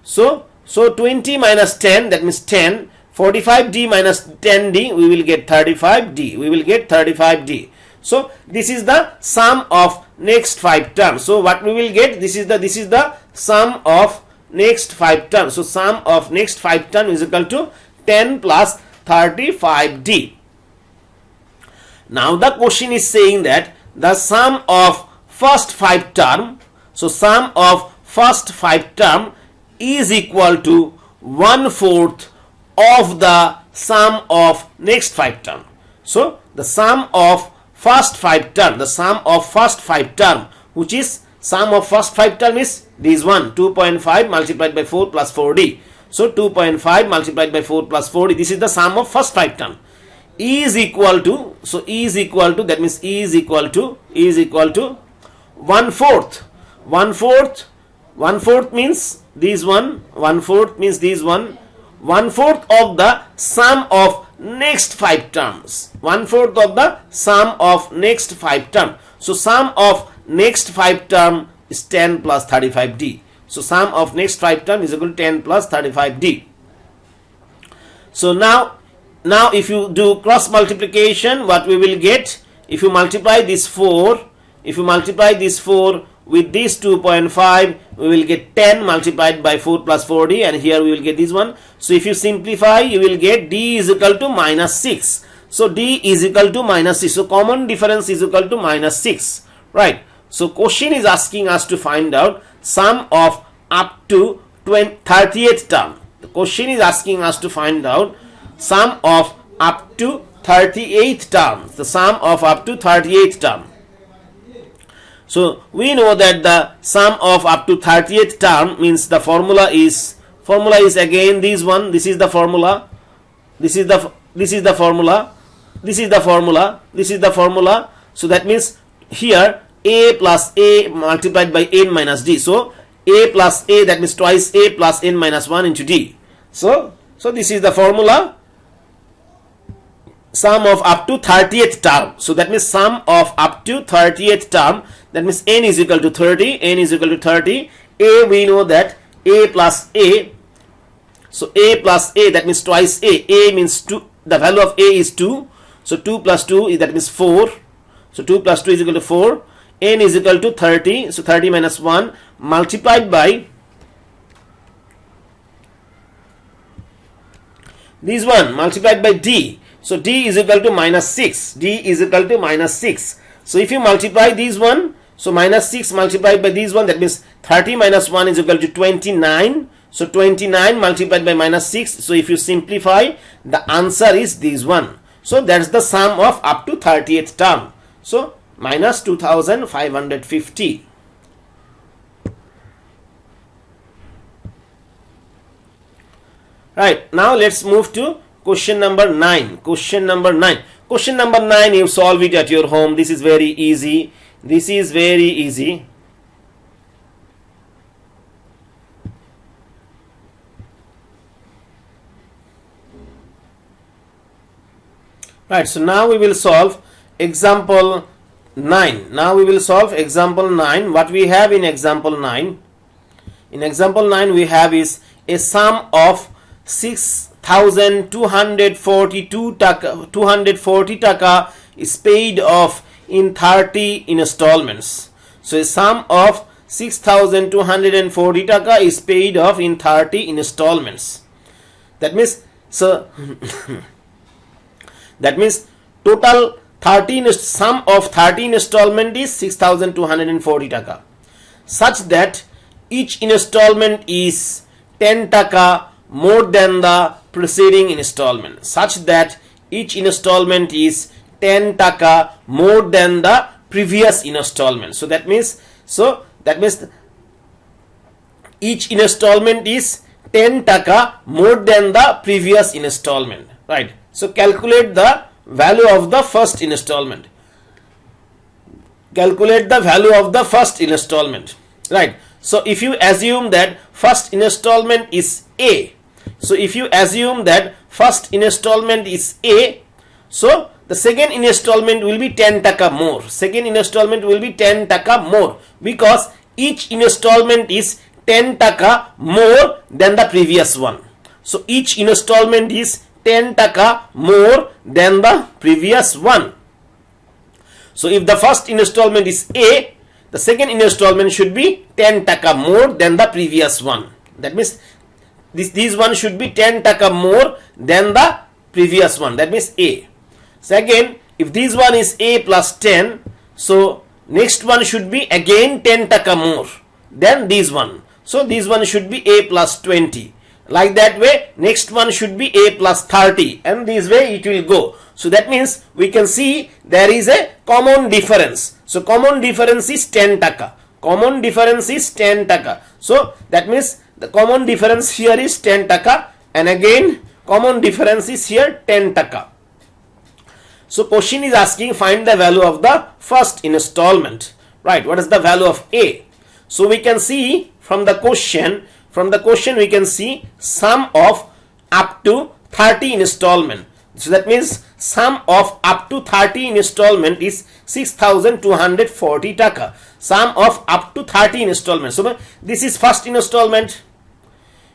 So 20 minus 10, that means 10. 45d minus 10d, we will get 35d. We will get 35d. So this is the sum of next 5 terms. So what we will get? This is the sum of next 5 terms. So sum of next 5 terms is equal to 10 plus 35d. Now the question is saying that the sum of first 5 term, so sum of first 5 term is equal to 1/4 of the sum of next 5 term. So the sum of first 5 term, the sum of first 5 term, which is sum of first 5 term is this one, 2.5 multiplied by 4 plus 4d. So 2.5 multiplied by 4 plus 4d, this is the sum of first 5 term, is equal to, so is equal to, that means is equal to 1/4. 1/4 means this one, 1/4 means this one, 1/4 of the sum of next 5 terms, 1/4 of the sum of next 5 term. So sum of next 5 term is 10 plus 35d. So sum of next 5 term is equal to 10 plus 35d. So now if you do cross multiplication, what we will get? If you multiply this 4, with this 2.5, we will get 10 multiplied by 4 plus 4d, and here we will get this one. So if you simplify, you will get d is equal to minus 6. So d is equal to minus 6. So common difference is equal to minus 6, right? So question is asking us to find out sum of up to 30th term. The question is asking us to find out sum of up to 38th term, the sum of up to 38th term. So we know that the sum of up to 30th term means the formula is again this one. This is the formula. This is the formula. So that means here a plus a multiplied by n minus d. So a plus a, that means twice a plus n minus 1 into d. So this is the formula. Sum of up to 30th term. So that means sum of up to 30th term, that means n is equal to 30. N is equal to 30. A, we know that a plus a. So a plus a, that means twice a. A means 2. The value of a is 2. So 2 plus 2 is, that means 4. So 2 plus 2 is equal to 4. N is equal to 30. So 30 minus 1 multiplied by this one, multiplied by d. So D is equal to minus 6. D is equal to minus 6. So if you multiply these one, so minus 6 multiplied by these one, that means 30 minus 1 is equal to 29. So 29 multiplied by minus 6. So if you simplify, the answer is this one. So that's the sum of up to 30th term. So minus 2550. Right, now let's move to question number 9. Question number 9. Question number 9, you solve it at your home. This is very easy. This is very easy. Right, so now we will solve example 9. Now we will solve example 9. What we have in example 9? In example 9 we have is a sum of 6,242 taka, 240 taka is paid off in 30 installments. So a sum of 6,240 taka is paid off in 30 installments. That means, so that means total 13 sum of 13 installment is 6,240 taka, such that each installment is 10 taka more than the preceding installment, such that each installment is 10 taka more than the previous installment. So that means each installment is 10 taka more than the previous installment, right? So calculate the value of the first installment. Calculate the value of the first installment, right? So if you assume that first installment is A, so if you assume that first installment is A, so the second installment will be 10 taka more. Second installment will be 10 taka more, because each installment is 10 taka more than the previous one. So each installment is 10 taka more than the previous one. So if the first installment is A, the second installment should be 10 taka more than the previous one. That means this one should be 10 taka more than the previous one. That means A. Second, if this one is A plus 10, so next one should be again 10 taka more than this one. So this one should be A plus 20. Like that way, next one should be A plus 30, and this way it will go. So that means we can see there is a common difference. So common difference is 10 taka. Common difference is 10 taka. So that means the common difference here is 10 taka, and again common difference is here 10 taka. So question is asking find the value of the first installment, right? What is the value of A? So we can see from the question we can see sum of up to 30 installment. So that means sum of up to 30 installment is 6,240 taka. Sum of up to 30 installment. So this is first installment.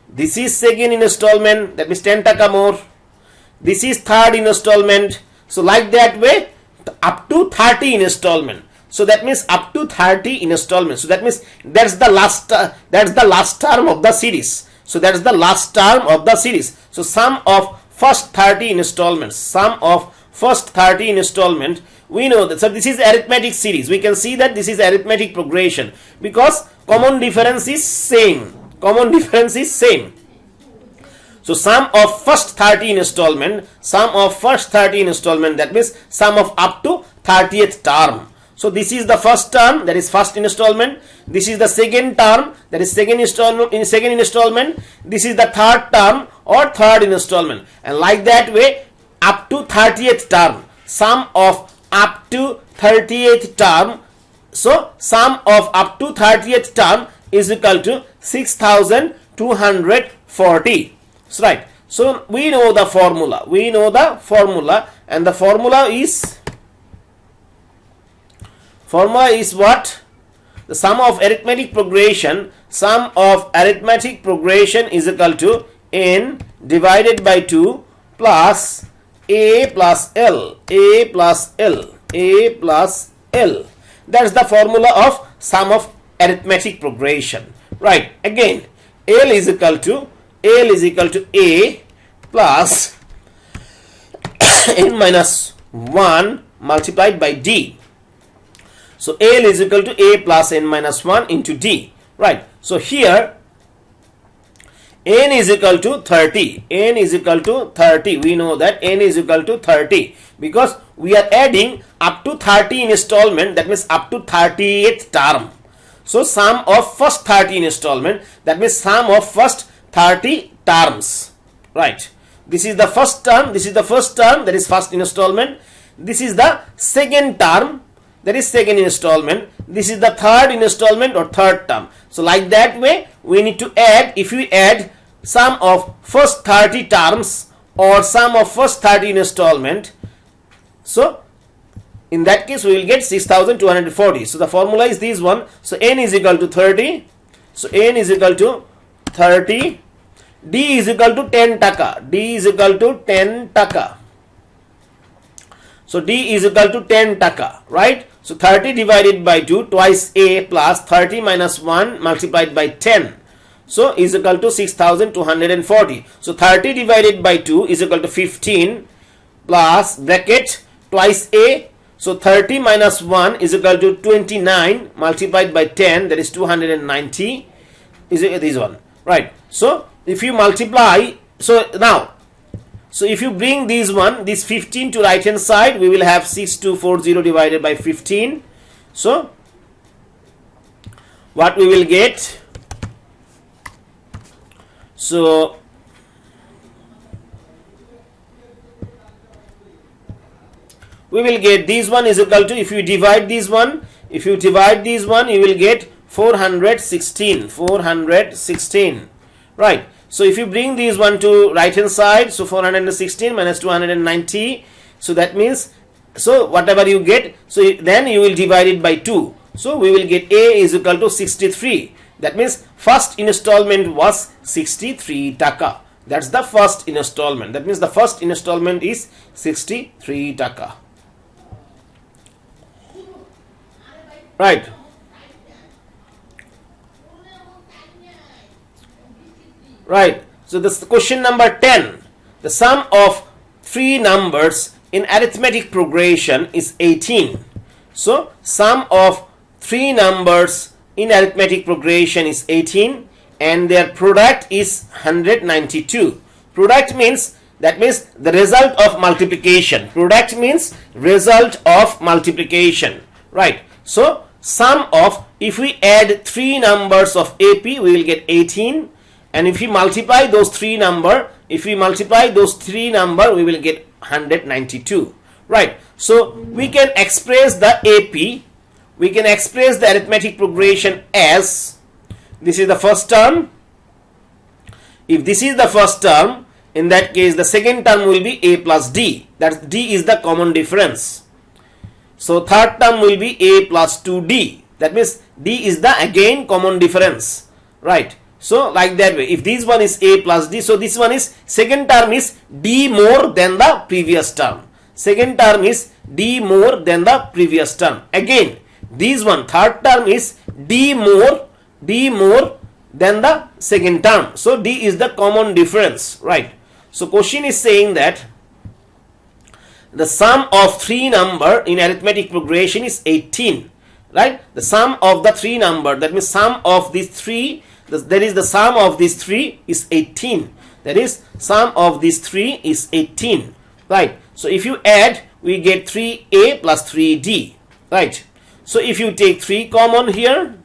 This is second installment. That means 10 taka more. This is third installment. So like that way up to 30 installment. So that means up to 30 installments. So that means that's the last term of the series. So that's the last term of the series. So sum of first 30 installments. Sum of first 30 installment. We know that. So this is arithmetic series. We can see that this is arithmetic progression because common difference is same. Common difference is same. So sum of first 30 installment. Sum of first 30 installment. That means sum of up to 30th term. So this is the first term, that is first installment. This is the second term, that is second installment. This is the third term or third installment, and like that way up to 30th term. Sum of up to 30th term. So sum of up to 30th term is equal to 6,240. So right. So we know the formula. We know the formula, and the formula is what? The sum of arithmetic progression. Sum of arithmetic progression is equal to n divided by 2 plus a plus l. A plus l. A plus l. That's the formula of sum of arithmetic progression. Right. Again, L is equal to A plus n minus 1 multiplied by d. So L is equal to a plus n minus 1 into d, right? So here n is equal to 30. N is equal to 30. We know that n is equal to 30 because we are adding up to 30 installment, that means up to 38th term. So sum of first 30 installment, that means sum of first 30 terms, right? This is the first term, this is the first term, that is first installment. This is the second term, that is second installment. This is the third installment or third term. So like that way we need to add, if we add sum of first 30 terms or sum of first 30 installment, so in that case we will get 6240. So the formula is this one. So n is equal to 30. So n is equal to 30. D is equal to 10 taka. D is equal to 10 taka. So D is equal to 10 taka, right? So 30 divided by 2 twice a plus 30 minus 1 multiplied by 10. So is equal to 6240. So 30 divided by 2 is equal to 15 plus bracket twice a. So 30 minus 1 is equal to 29 multiplied by 10, that is 290 is this one, right? So if you multiply, so now, so if you bring this 15 to right hand side, we will have 6240 divided by 15. So what we will get, so we will get this one is equal to, if you divide this one, you will get 416, right? So if you bring this one to right hand side, so 416 minus 290, so that means, so whatever you get, so then you will divide it by 2. So we will get A is equal to 63. That means first installment was 63 taka. That's the first installment. That means the first installment is 63 taka. Right. Right. So this question number 10. The sum of three numbers in arithmetic progression is 18. So sum of three numbers in arithmetic progression is 18 and their product is 192. Product means, that means the result of multiplication. Product means result of multiplication, right? So sum of, if we add three numbers of AP, we will get 18, and if we multiply those three number, we will get 192, right? So we can express the AP, we can express the arithmetic progression as, this is the first term. If this is the first term, in that case the second term will be A plus D, that D is the common difference. So third term will be A plus 2D, that means D is the again common difference, right? So like that way, if this one is A plus D, so this one is, second term is D more than the previous term. Second term is D more than the previous term. Again, this one, third term is D more than the second term. So D is the common difference, right? So question is saying that the sum of three number in arithmetic progression is 18, right? The sum of the three number, that means sum of these three, that is the sum of these three is 18. That is sum of these three is 18, right? So if you add, we get 3A plus 3D, right? So if you take 3 common here,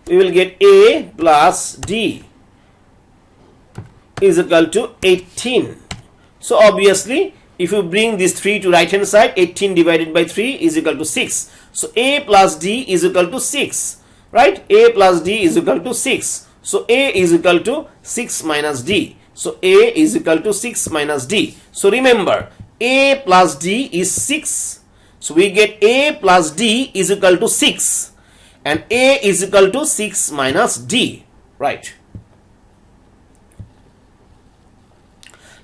we will get A plus D is equal to 18. So obviously, if you bring this 3 to right hand side, 18 divided by 3 is equal to 6. So A plus D is equal to 6, right? A plus D is equal to 6. So A is equal to 6 minus D. So A is equal to 6 minus D. So remember, A plus D is 6. So we get A plus D is equal to 6. And A is equal to 6 minus D, right?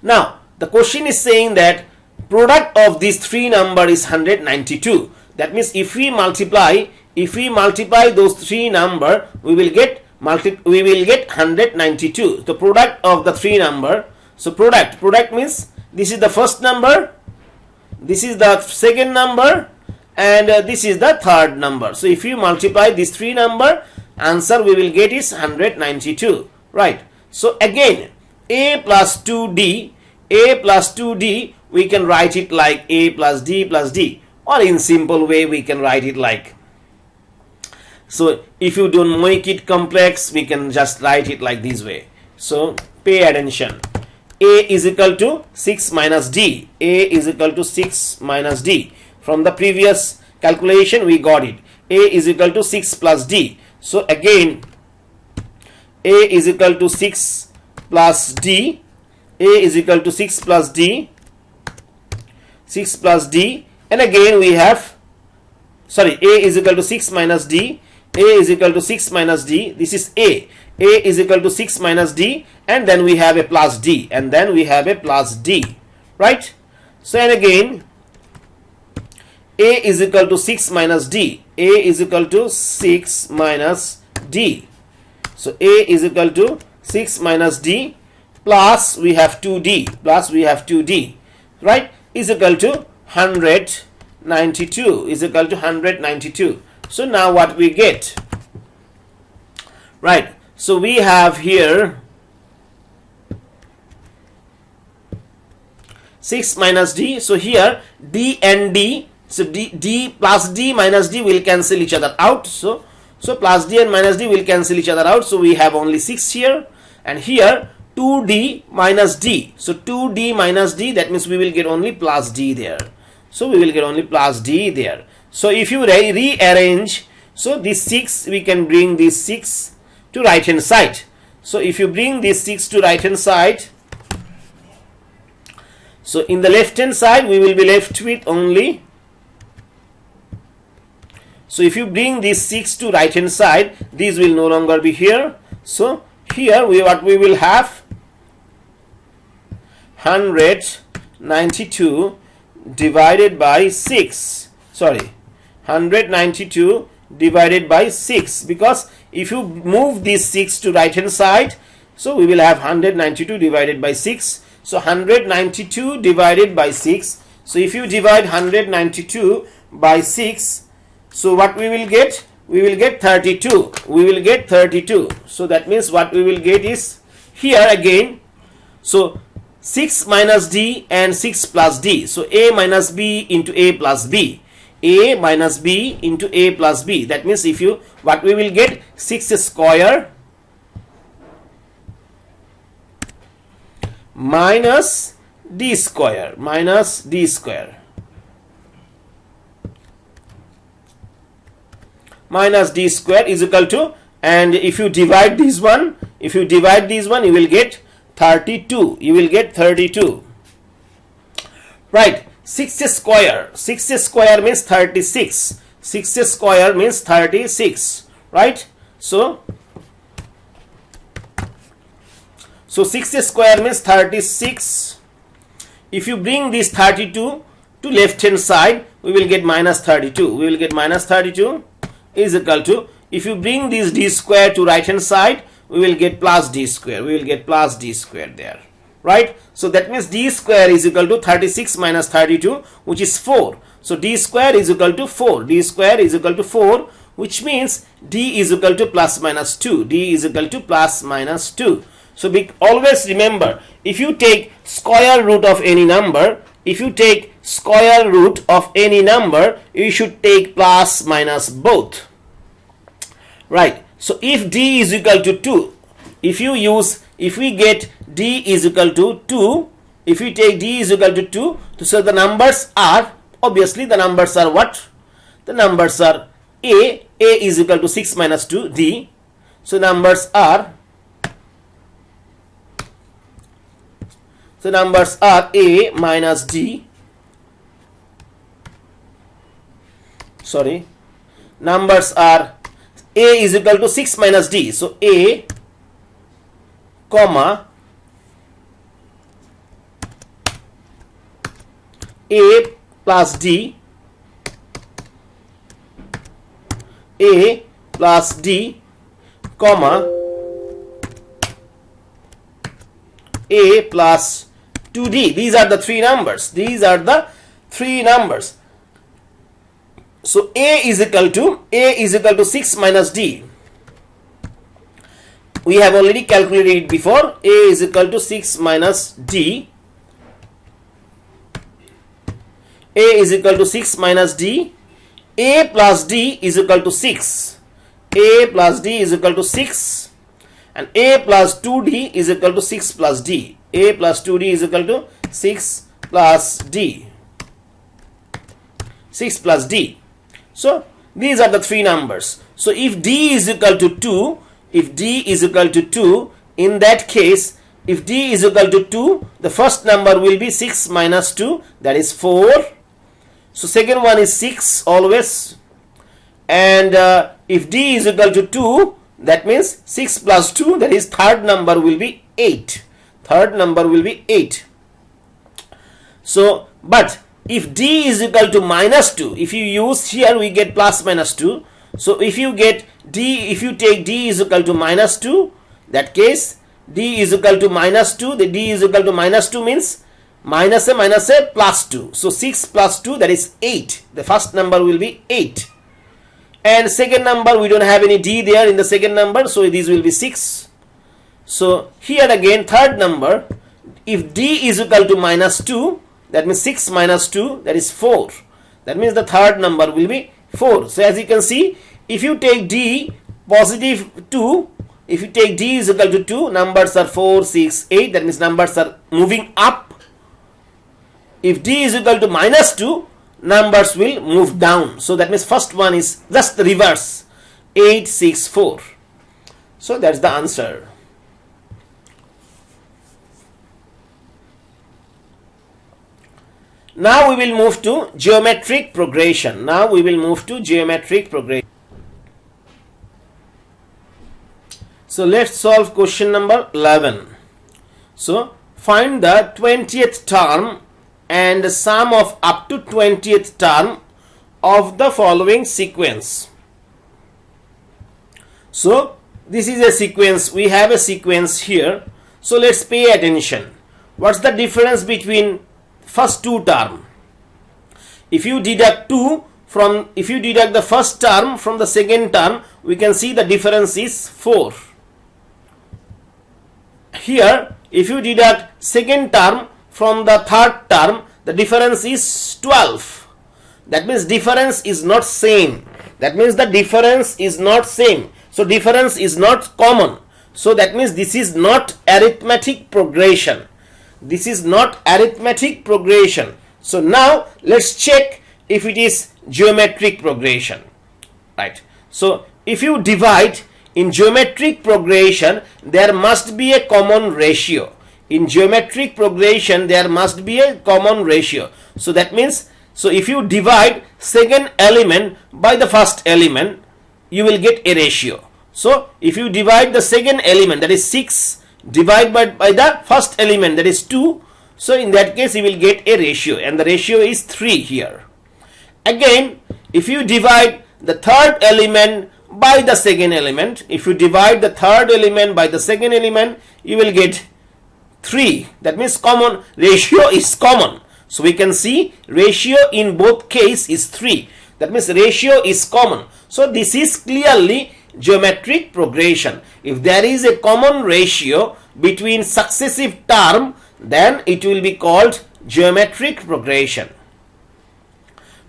Now, the question is saying that product of these three number is 192. That means if we multiply those three number, we will get we will get 192. The product of the three number. So product means this is the first number, this is the second number, and this is the third number. So if you multiply these three number, answer we will get is 192, right? So again, a plus 2d, we can write it like a plus d, or in simple way we can write it like, so if you don't make it complex, we can just write it like this way. So pay attention. A is equal to 6 minus d. A is equal to 6 minus d. From the previous calculation we got it. A is equal to 6 plus d. So again, A is equal to 6 plus d. A is equal to 6 plus d. 6 plus d. And again we have, sorry, A is equal to 6 minus d. A is equal to 6 minus d. This is A. A is equal to 6 minus d, and then we have a plus d, and then we have a plus d, right? So and again, A is equal to 6 minus d. A is equal to 6 minus d. So A is equal to 6 minus d plus we have 2d, right, is equal to 192, So now what we get, right? So we have here 6 minus d. So here d and d, so d plus d minus d will cancel each other out. So plus d and minus d will cancel each other out. So we have only 6 here, and here 2d minus d. So 2d minus d, that means we will get only plus d there. So we will get only plus d there. So if you rearrange, so this 6, we can bring this 6 to right hand side. So if you bring this 6 to right hand side, so in the left hand side we will be left with only, so if you bring this 6 to right hand side, these will no longer be here. So here what we will have 192 divided by 6, sorry, 192 divided by 6, because if you move this 6 to right hand side, so we will have 192 divided by 6. So 192 divided by 6. So if you divide 192 by 6, so what we will get? We will get 32. So that means what we will get is here again, so 6 minus d and 6 plus d. So a minus b into a plus b. A minus b into a plus b. That means if you, what we will get, 6 square minus d square, is equal to, and if you divide this one, you will get 32. Right? 6 square means 36. 6 square means 36, right? So 6 square means 36. If you bring this 32 to left hand side, we will get minus 32. Is equal to, if you bring this d square to right hand side, we will get plus d square. There, right? So that means d square is equal to 36 minus 32, which is 4. So d square is equal to 4. Which means d is equal to plus minus 2. So always remember, if you take square root of any number, you should take plus minus both, right? So if d is equal to 2, if we get d is equal to 2, if we take d is equal to 2, so the numbers are, obviously the numbers are what? The numbers are a is equal to 6 minus 2, d. So numbers are a minus d. Numbers are a is equal to 6 minus d. So a comma a plus d, comma a plus 2d. These are the three numbers. These are the three numbers. So a is equal to 6 minus d. We have already calculated it before. A is equal to 6 minus d. A is equal to 6 minus d. A plus d is equal to 6. A plus d is equal to 6. And a plus 2d is equal to 6 plus d. A plus 2d is equal to 6 plus d. 6 plus d. So these are the three numbers. So if d is equal to 2, in that case, if d is equal to 2, the first number will be 6 minus 2, that is 4. So second one is 6 always. And if d is equal to 2, that means 6 plus 2, that is third number will be 8. Third number will be 8. So, but if d is equal to minus 2, if you use here, we get plus minus 2. So if you get d, if you take d is equal to minus 2, that case d is equal to minus 2, the d is equal to minus 2 means minus a plus 2. So 6 plus 2, that is 8. The first number will be 8. And second number, we don't have any d there in the second number, so this will be 6. So here again, third number, if d is equal to minus 2, that means 6 minus 2, that is 4. That means the third number will be 4. So as you can see, if you take d positive 2, if you take d is equal to 2, numbers are 4, 6, 8, that means numbers are moving up. If d is equal to minus 2, numbers will move down. So that means first one is just the reverse, 8, 6, 4. So that's the answer. Now we will move to geometric progression. So let's solve question number 11. So find the 20th term and the sum of up to 20th term of the following sequence. So this is a sequence. We have a sequence here. So let's pay attention. What's the difference between first two term? If you deduct the first term from the second term, we can see the difference is 4. Here, if you deduct second term from the third term, the difference is 12. That means difference is not same. That means the difference is not same. So difference is not common. So that means this is not arithmetic progression. This is not arithmetic progression. So now let's check if it is geometric progression. Right. So if you divide in geometric progression, there must be a common ratio. In geometric progression, there must be a common ratio. So that means, so if you divide second element by the first element, you will get a ratio. So if you divide the second element, that is 6, divide by the first element, that is 2. So in that case, you will get a ratio, and the ratio is 3 here. Again, if you divide the third element by the second element, if you divide the third element by the second element, you will get 3. That means common ratio is common. So we can see ratio in both case is 3. That means ratio is common. So this is clearly geometric progression. If there is a common ratio between successive term, then it will be called geometric progression.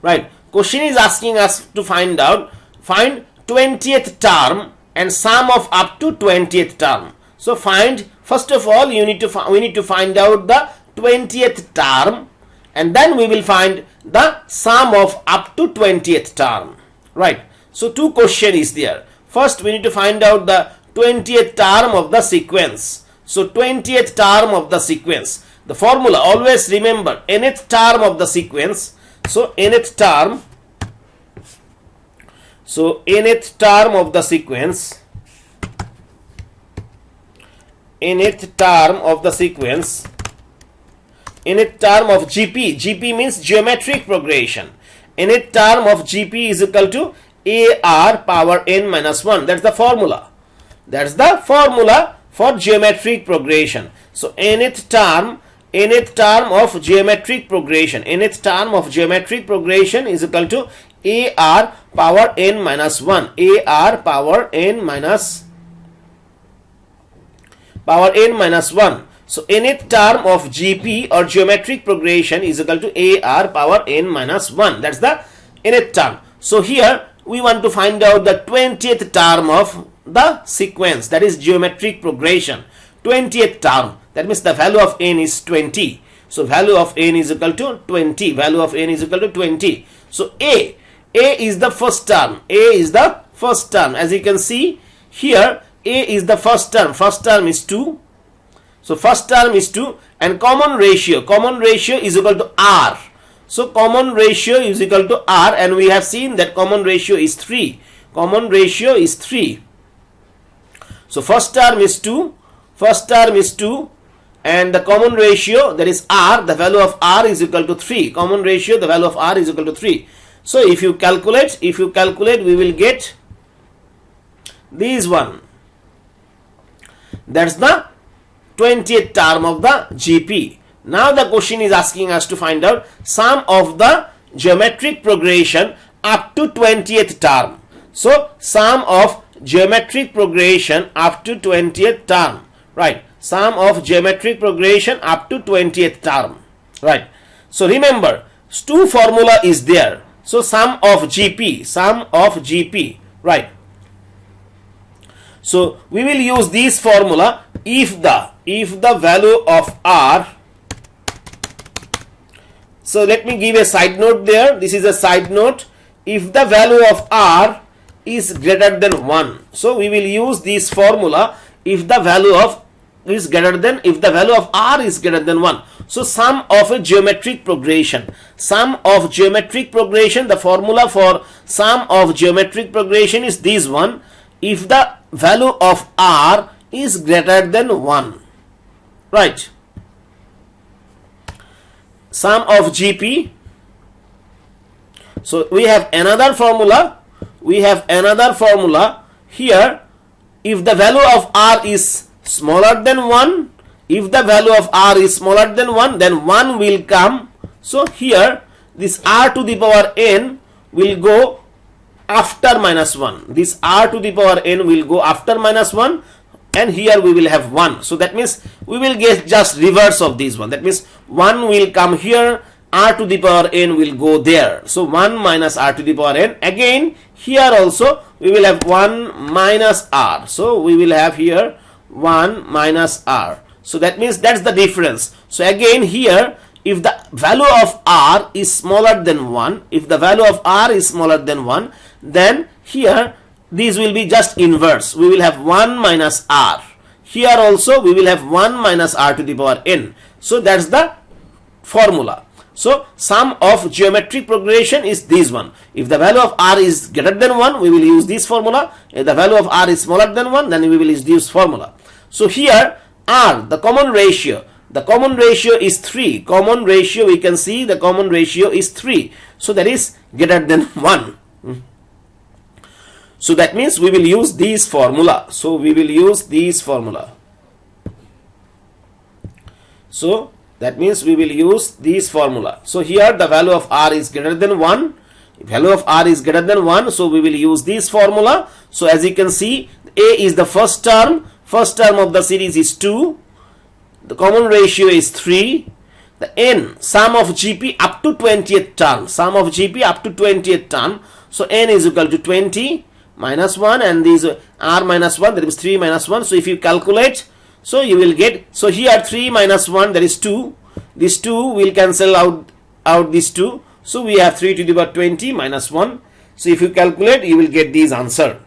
Right. Question is asking us to find 20th term and sum of up to 20th term. So first of all, we need to find out the 20th term, and then we will find the sum of up to 20th term. Right. So two question is there. First, we need to find out the 20th term of the sequence. So 20th term of the sequence. The formula, always remember, nth term of the sequence. So nth term. So nth term of the sequence. Nth term of the sequence. Nth term of GP. GP means geometric progression. Nth term of GP is equal to AR power n minus 1. That's the formula. That's the formula for geometric progression. So nth term of geometric progression, nth term of geometric progression is equal to AR power n minus 1, AR power n minus 1. So nth term of GP or geometric progression is equal to AR power n minus 1. That's the nth term. So here we want to find out the 20th term of the sequence, that is geometric progression. 20th term, that means the value of n is 20. So value of n is equal to 20. Value of n is equal to 20. So A is the first term. A is the first term. As you can see here, A is the first term. First term is 2. So first term is 2, and common ratio is equal to R. So common ratio is equal to R, and we have seen that common ratio is 3. Common ratio is 3. So first term is 2. First term is 2, and the common ratio, that is R, the value of R is equal to 3. Common ratio, the value of R is equal to 3. So if you calculate, we will get this one. That's the 20th term of the GP. Now the question is asking us to find out sum of the geometric progression up to 20th term. So sum of geometric progression up to 20th term, right? Sum of geometric progression up to 20th term, right? So remember, two formula is there. So sum of GP, right? So we will use this formula if the value of R. So let me give a side note there. This is a side note. If the value of R is greater than 1, so we will use this formula if the value of R is greater than 1. So sum of a geometric progression. The formula for sum of geometric progression is this one. If the value of R is greater than 1, right? Sum of GP. So we have another formula. Here. If the value of R is smaller than 1, then 1 will come. So here this R to the power n will go after minus 1. This R to the power n will go after minus 1, and here we will have 1. So that means we will get just reverse of this one. That means 1 will come here, R to the power n will go there. So 1 minus R to the power n. Again here also we will have 1 minus R. So we will have here 1 minus R. So that means that's the difference. So again here, if the value of R is smaller than 1, then here these will be just inverse. We will have 1 minus R. Here also we will have 1 minus R to the power n. So that's the formula. So sum of geometric progression is this one. If the value of R is greater than 1, we will use this formula. If the value of R is smaller than 1, then we will use this formula. So here R, the common ratio is 3. Common ratio, we can see the common ratio is 3. So that is greater than 1. So that means we will use this formula. So that means we will use this formula. So here the value of R is greater than 1. So we will use this formula. So as you can see, A is the first term. First term of the series is 2. The common ratio is 3. The n, sum of GP up to 20th term. So n is equal to 20 minus 1, and these R minus 1, that is 3 minus 1. So if you calculate, so you will get, so here 3 minus 1, that is 2. This 2 will cancel out this 2. So we have 3 to the power 20 minus 1. So if you calculate, you will get this answer.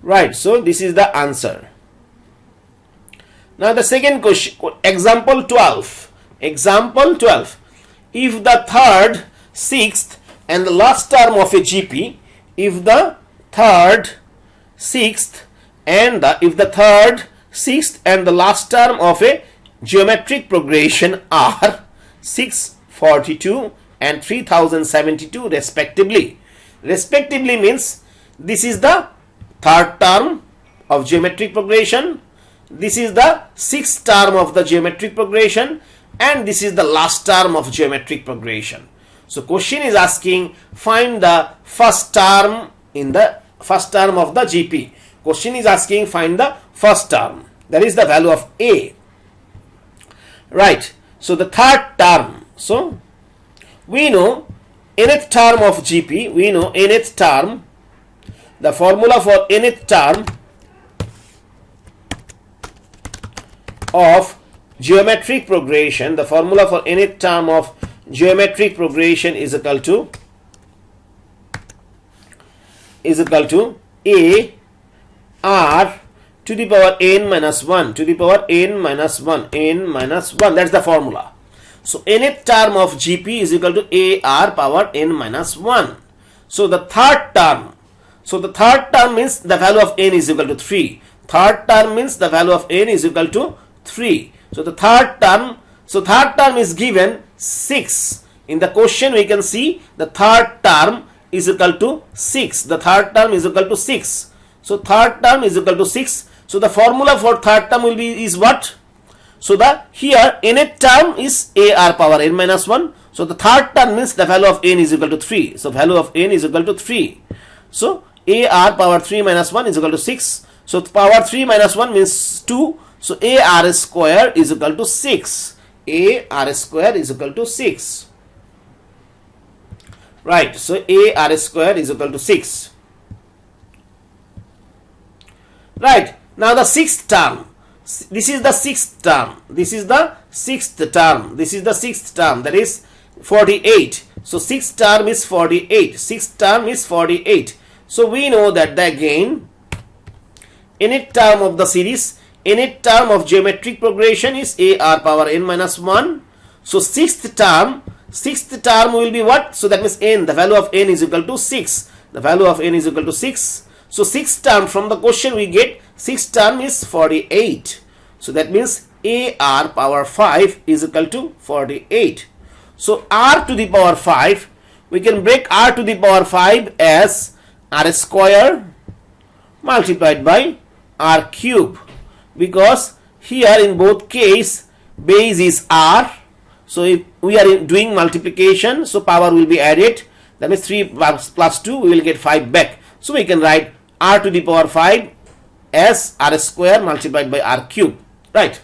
Right, so this is the answer. Now the second question, example 12. If the third, sixth and the last term of a GP, if the third, sixth and the last term of a geometric progression are 642 and 3072 respectively. respectively means this is the third term of geometric progression, this is the sixth term of the geometric progression, and this is the last term of geometric progression. So question is asking find the first term in the first term of the GP. Question is asking find the first term, that is the value of A. Right. So the third term. So we know nth term of GP, we know nth term, the formula for nth term of geometric progression, the formula for nth term of geometric progression is equal to A R to the power n minus 1 to the power n minus 1 n minus 1. That's the formula. So nth term of GP is equal to A R power n minus 1. So the third term. So the third term means the value of n is equal to 3. Third term means the value of n is equal to 3. So the third term. So third term is given 6. In the question we can see the third term is equal to 6. The third term is equal to 6. So third term is equal to 6. So the formula for third term will be is what? So the here nth term is AR power n minus 1. So the third term means the value of n is equal to 3. So value of n is equal to 3. So AR power 3 minus 1 is equal to 6. So power 3 minus 1 means 2. So AR square is equal to 6. AR square is equal to 6. Right. So AR square is equal to 6. Right. Now the sixth term. This is the sixth term. This is the sixth term. This is the sixth term. That is 48. So sixth term is 48. Sixth term is 48. So we know that again nth term of the series, nth term of geometric progression is AR power n minus 1. So sixth term will be what? So that means n, the value of n is equal to 6. The value of n is equal to 6. So sixth term from the question we get sixth term is 48. So that means AR power 5 is equal to 48. So R to the power 5, we can break R to the power 5 as R square multiplied by R cube, because here in both case base is R. So if we are doing multiplication, so power will be added, that means 3 plus 2 we will get 5 back. So we can write R to the power 5 as R square multiplied by R cube. Right.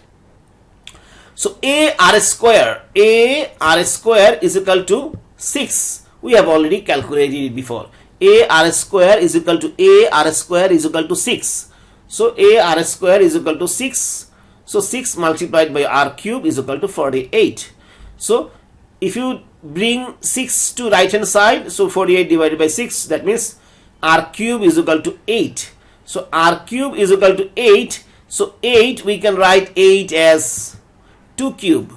So AR square is equal to 6. We have already calculated it before. AR square is equal to AR square is equal to 6. So AR square is equal to 6. So 6 multiplied by R cube is equal to 48. So if you bring 6 to right hand side, so 48 divided by 6, that means R cube is equal to 8. So R cube is equal to 8. So 8 we can write 8 as 2 cube.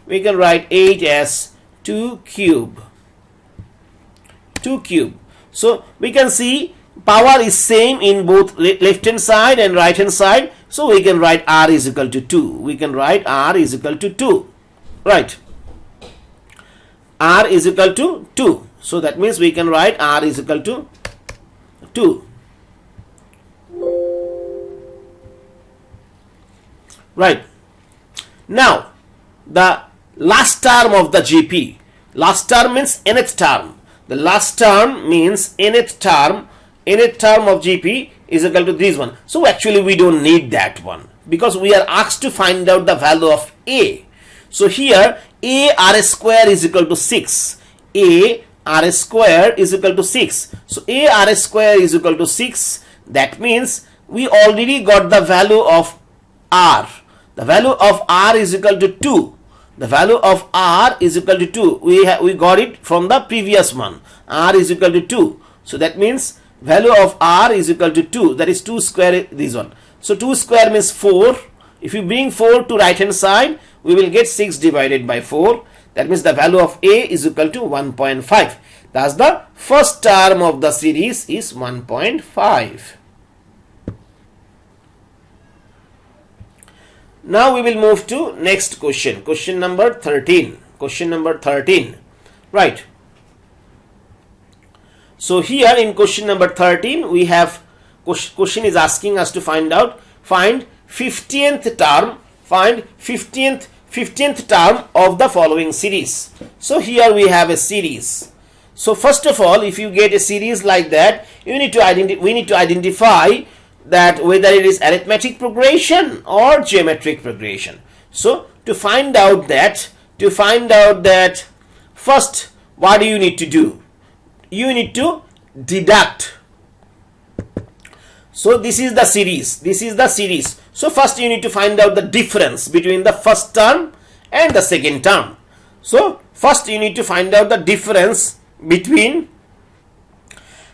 We can write 8 as 2 cube. 2 cube. So we can see power is same in both left hand side and right hand side. So we can write R is equal to 2. We can write R is equal to 2. Right. R is equal to 2. So that means we can write R is equal to 2. Right. Now the last term of the GP. Last term means nth term. The last term means nth term. Nth term of GP is equal to this one. So actually we don't need that one, because we are asked to find out the value of A. So here AR square is equal to 6. AR square is equal to 6. So AR square is equal to 6. That means we already got the value of R. The value of R is equal to 2. The value of R is equal to 2. We got it from the previous one. R is equal to 2. So that means value of R is equal to 2. That is 2 square, this one. So 2 square means 4. If you bring 4 to right hand side, we will get 6 divided by 4. That means the value of A is equal to 1.5. Thus the first term of the series is 1.5. Now we will move to next question. Question number 13. Question number 13. Right. So here in question number 13, we have question is asking us to find 50th term, find 50th term of the following series. So here we have a series. So first of all, if you get a series like that, we need to identify that whether it is arithmetic progression or geometric progression. So to find out that, first, what do you need to do? You need to deduct. So this is the series. So first you need to find out the difference between the first term and the second term. So first you need to find out the difference between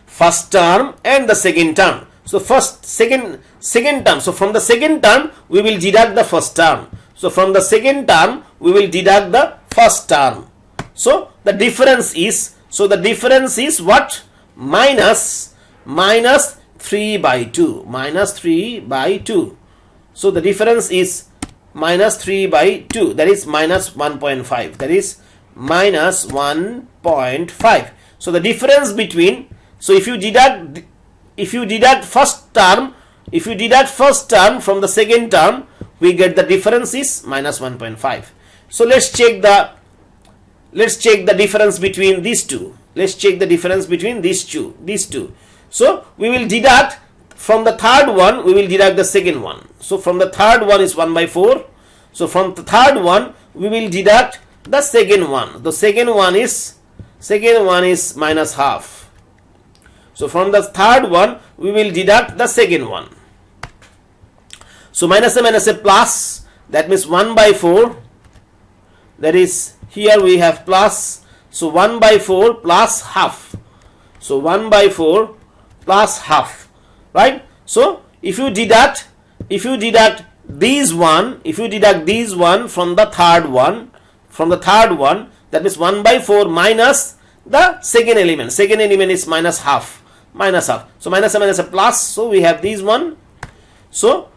first term and the second term. So second term. So from the second term we will deduct the first term. So from the second term we will deduct the first term. So the difference is what? Minus 3 by 2. So the difference is minus 3 by 2. That is minus 1.5. That is minus 1.5. So the difference between, so if you deduct first term from the second term, we get the difference is minus 1.5. So let's check the difference between these two. These two. So we will deduct from the third one, we will deduct the second one. So from the third one is 1 by 4. So from the third one we will deduct the second one. The second one is minus half. So from the third one we will deduct the second one. So minus a plus, that means 1 by 4. That is, here we have plus. So 1 by 4 plus half. So 1 by 4 plus half, right? So if you deduct these one from the third one, that means 1 by 4 minus the second element. Second element is minus half. So minus a plus. So we have these one. So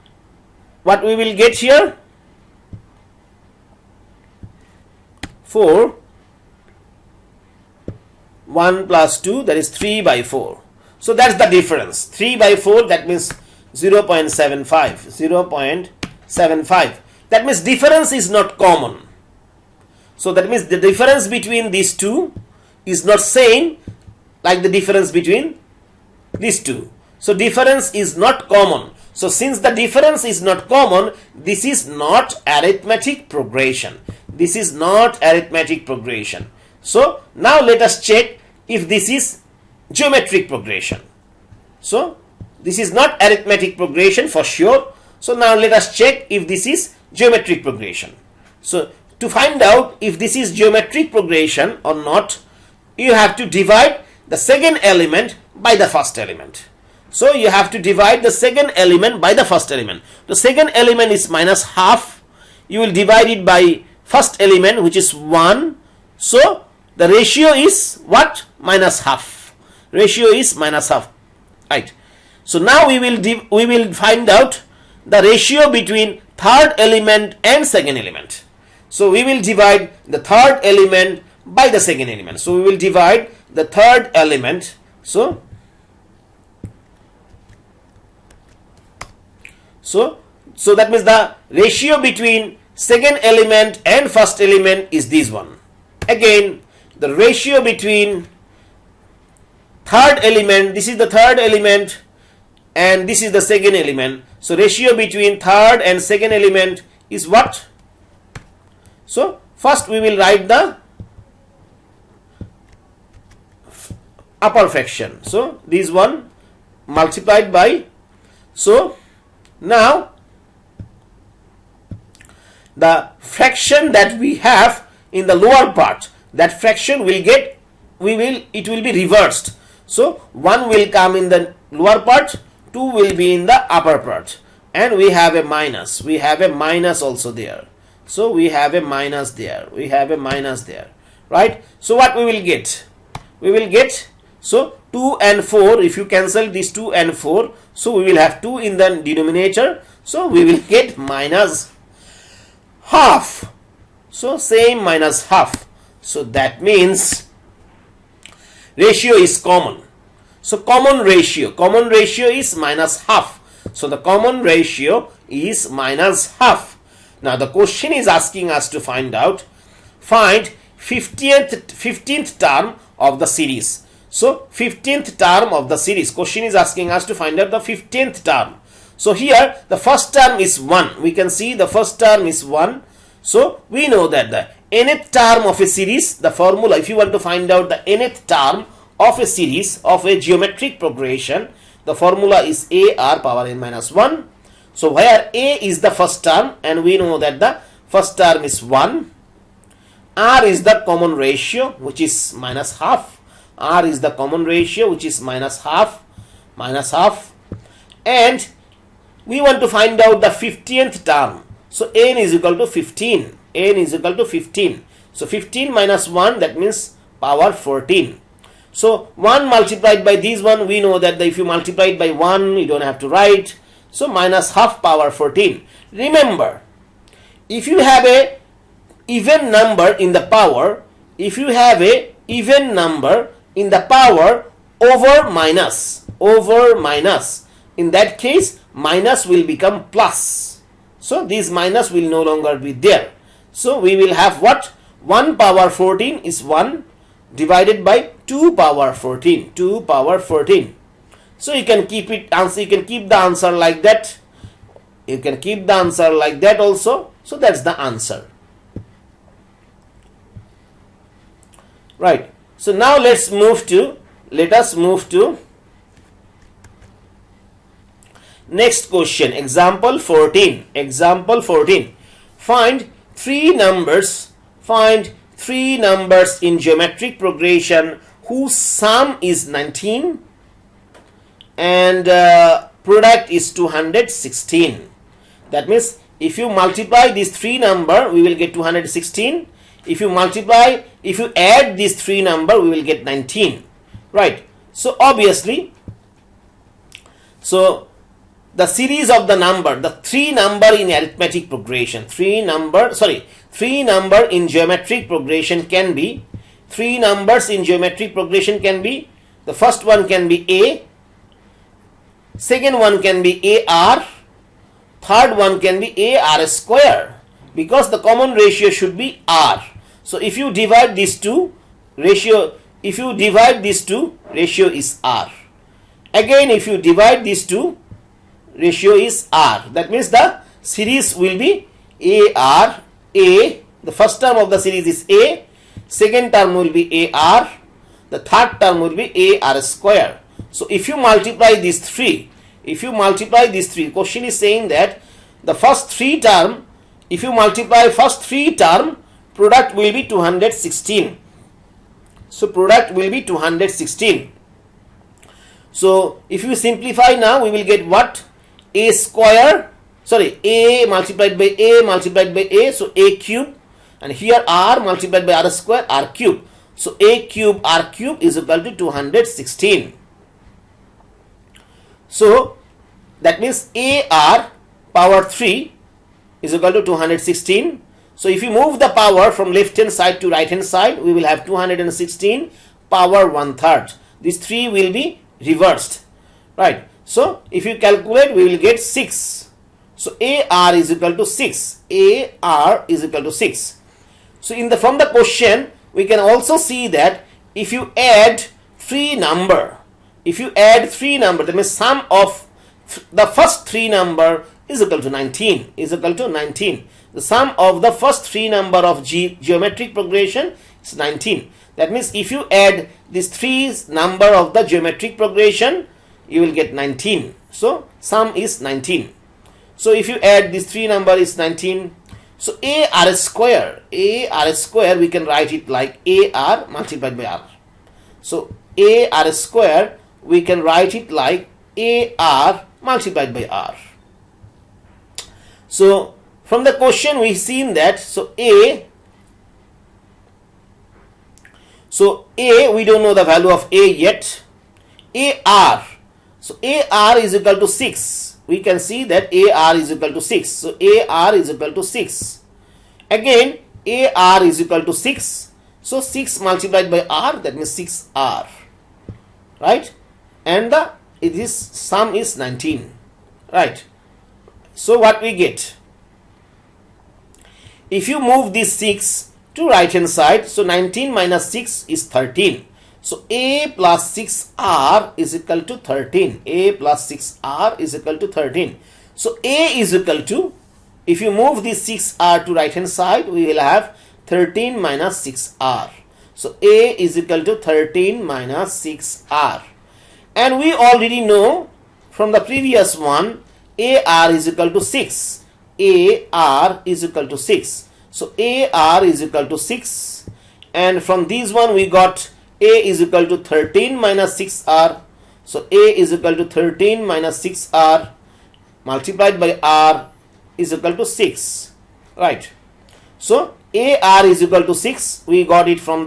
what we will get here? 4. 1 plus 2, that is 3 by 4. So that's the difference. 3 by 4, that means 0.75. That means difference is not common. So that means the difference between these two is not same like the difference between these two. So difference is not common. So since the difference is not common, this is not arithmetic progression. So now let us check if this is geometric progression. So this is not arithmetic progression for sure. So now let us check if this is geometric progression. So to find out if this is geometric progression or not, you have to divide the second element by the first element. So you have to divide the second element by the first element. The second element is minus half. You will divide it by first element, which is 1. So the ratio is what? Minus half. Right. So now we will find out the ratio between third element and second element. So we will divide the third element by the second element. So we will divide the third element. So that means the ratio between second element and first element is this one. Again, the ratio between third element, this is the third element and this is the second element. So ratio between third and second element is what? So first we will write the upper fraction. So this one multiplied by, so now the fraction that we have in the lower part, that fraction will get, it will be reversed. So 1 will come in the lower part, 2 will be in the upper part, and we have a minus. We have a minus also there. So we have a minus there. Right? So what we will get? So 2 and 4, if you cancel these 2 and 4, so we will have 2 in the denominator. So we will get minus half. So same minus half. So that means ratio is common. So common ratio is minus half. So the common ratio is minus half. Now the question is asking us to find 15th term of the series. So 15th term of the series. Question is asking us to find out the 15th term. So here the first term is 1. We can see the first term is 1. So we know that the nth term of a series, the formula, if you want to find out the nth term of a series of a geometric progression, the formula is AR power n minus 1. So where A is the first term and we know that the first term is 1. R is the common ratio which is minus half. R is the common ratio which is minus half. And we want to find out the 15th term. So n is equal to 15. N is equal to 15. So 15 minus 1, that means power 14. So 1 multiplied by this one, we know that if you multiply it by 1, you don't have to write. So minus half power 14. Remember, if you have a even number in the power, over minus, in that case minus will become plus. So this minus will no longer be there. So we will have what? 1 power 14 is 1 divided by 2 power 14. So you can keep it answer. You can keep the answer like that. Also. So that's the answer. Right. So now let us move to next question. Example 14. Find three numbers in geometric progression whose sum is 19 and product is 216. That means if you multiply these three number, we will get 216. If you add these three number, we will get 19. Right. So obviously, so the series of the number, the three number in arithmetic progression, three number in geometric progression can be, the first one can be A, second one can be AR, third one can be AR square, because the common ratio should be R. So if you divide these two, ratio is R. Again, if you divide these two, ratio is R. That means the series will be AR, A. The first term of the series is A. Second term will be AR. The third term will be AR square. So if you multiply these three, question is saying that the first three term, if you multiply first three term, product will be 216. So product will be 216. So if you simplify now, we will get what? A multiplied by A, so A cube, and here R multiplied by R square, R cube. So A cube R cube is equal to 216. So that means AR power 3 is equal to 216. So if you move the power from left hand side to right hand side, we will have 216 power 1/3. These three will be reversed. Right. So if you calculate, we will get 6. So AR is equal to 6. So from the question, we can also see that if you add three number, that means sum of the first three number is equal to 19. The sum of the first three number of geometric progression is 19. That means if you add these three number of the geometric progression, you will get 19. So sum is 19. So if you add these three number is 19. So AR square, we can write it like AR multiplied by R. So AR square, we can write it like AR multiplied by R. So from the question we seen that, so A, we don't know the value of A yet. AR, so AR is equal to 6. We can see that AR is equal to 6. So AR is equal to 6. Again, AR is equal to 6. So 6 multiplied by R, that means 6R. Right? and the sum is 19, right? So what we get, if you move this 6 to right hand side, so 19 minus 6 is 13. So a plus 6r is equal to 13. A plus 6r is equal to 13. So a is equal to, if you move this 6r to right hand side, we will have 13 minus 6r. So a is equal to 13 minus 6r. And we already know from the previous one, AR is equal to 6. AR is equal to 6. So AR is equal to 6. And from this one we got A is equal to 13 minus 6R. So A is equal to 13 minus 6R multiplied by R is equal to 6. Right. So AR is equal to 6. We got it from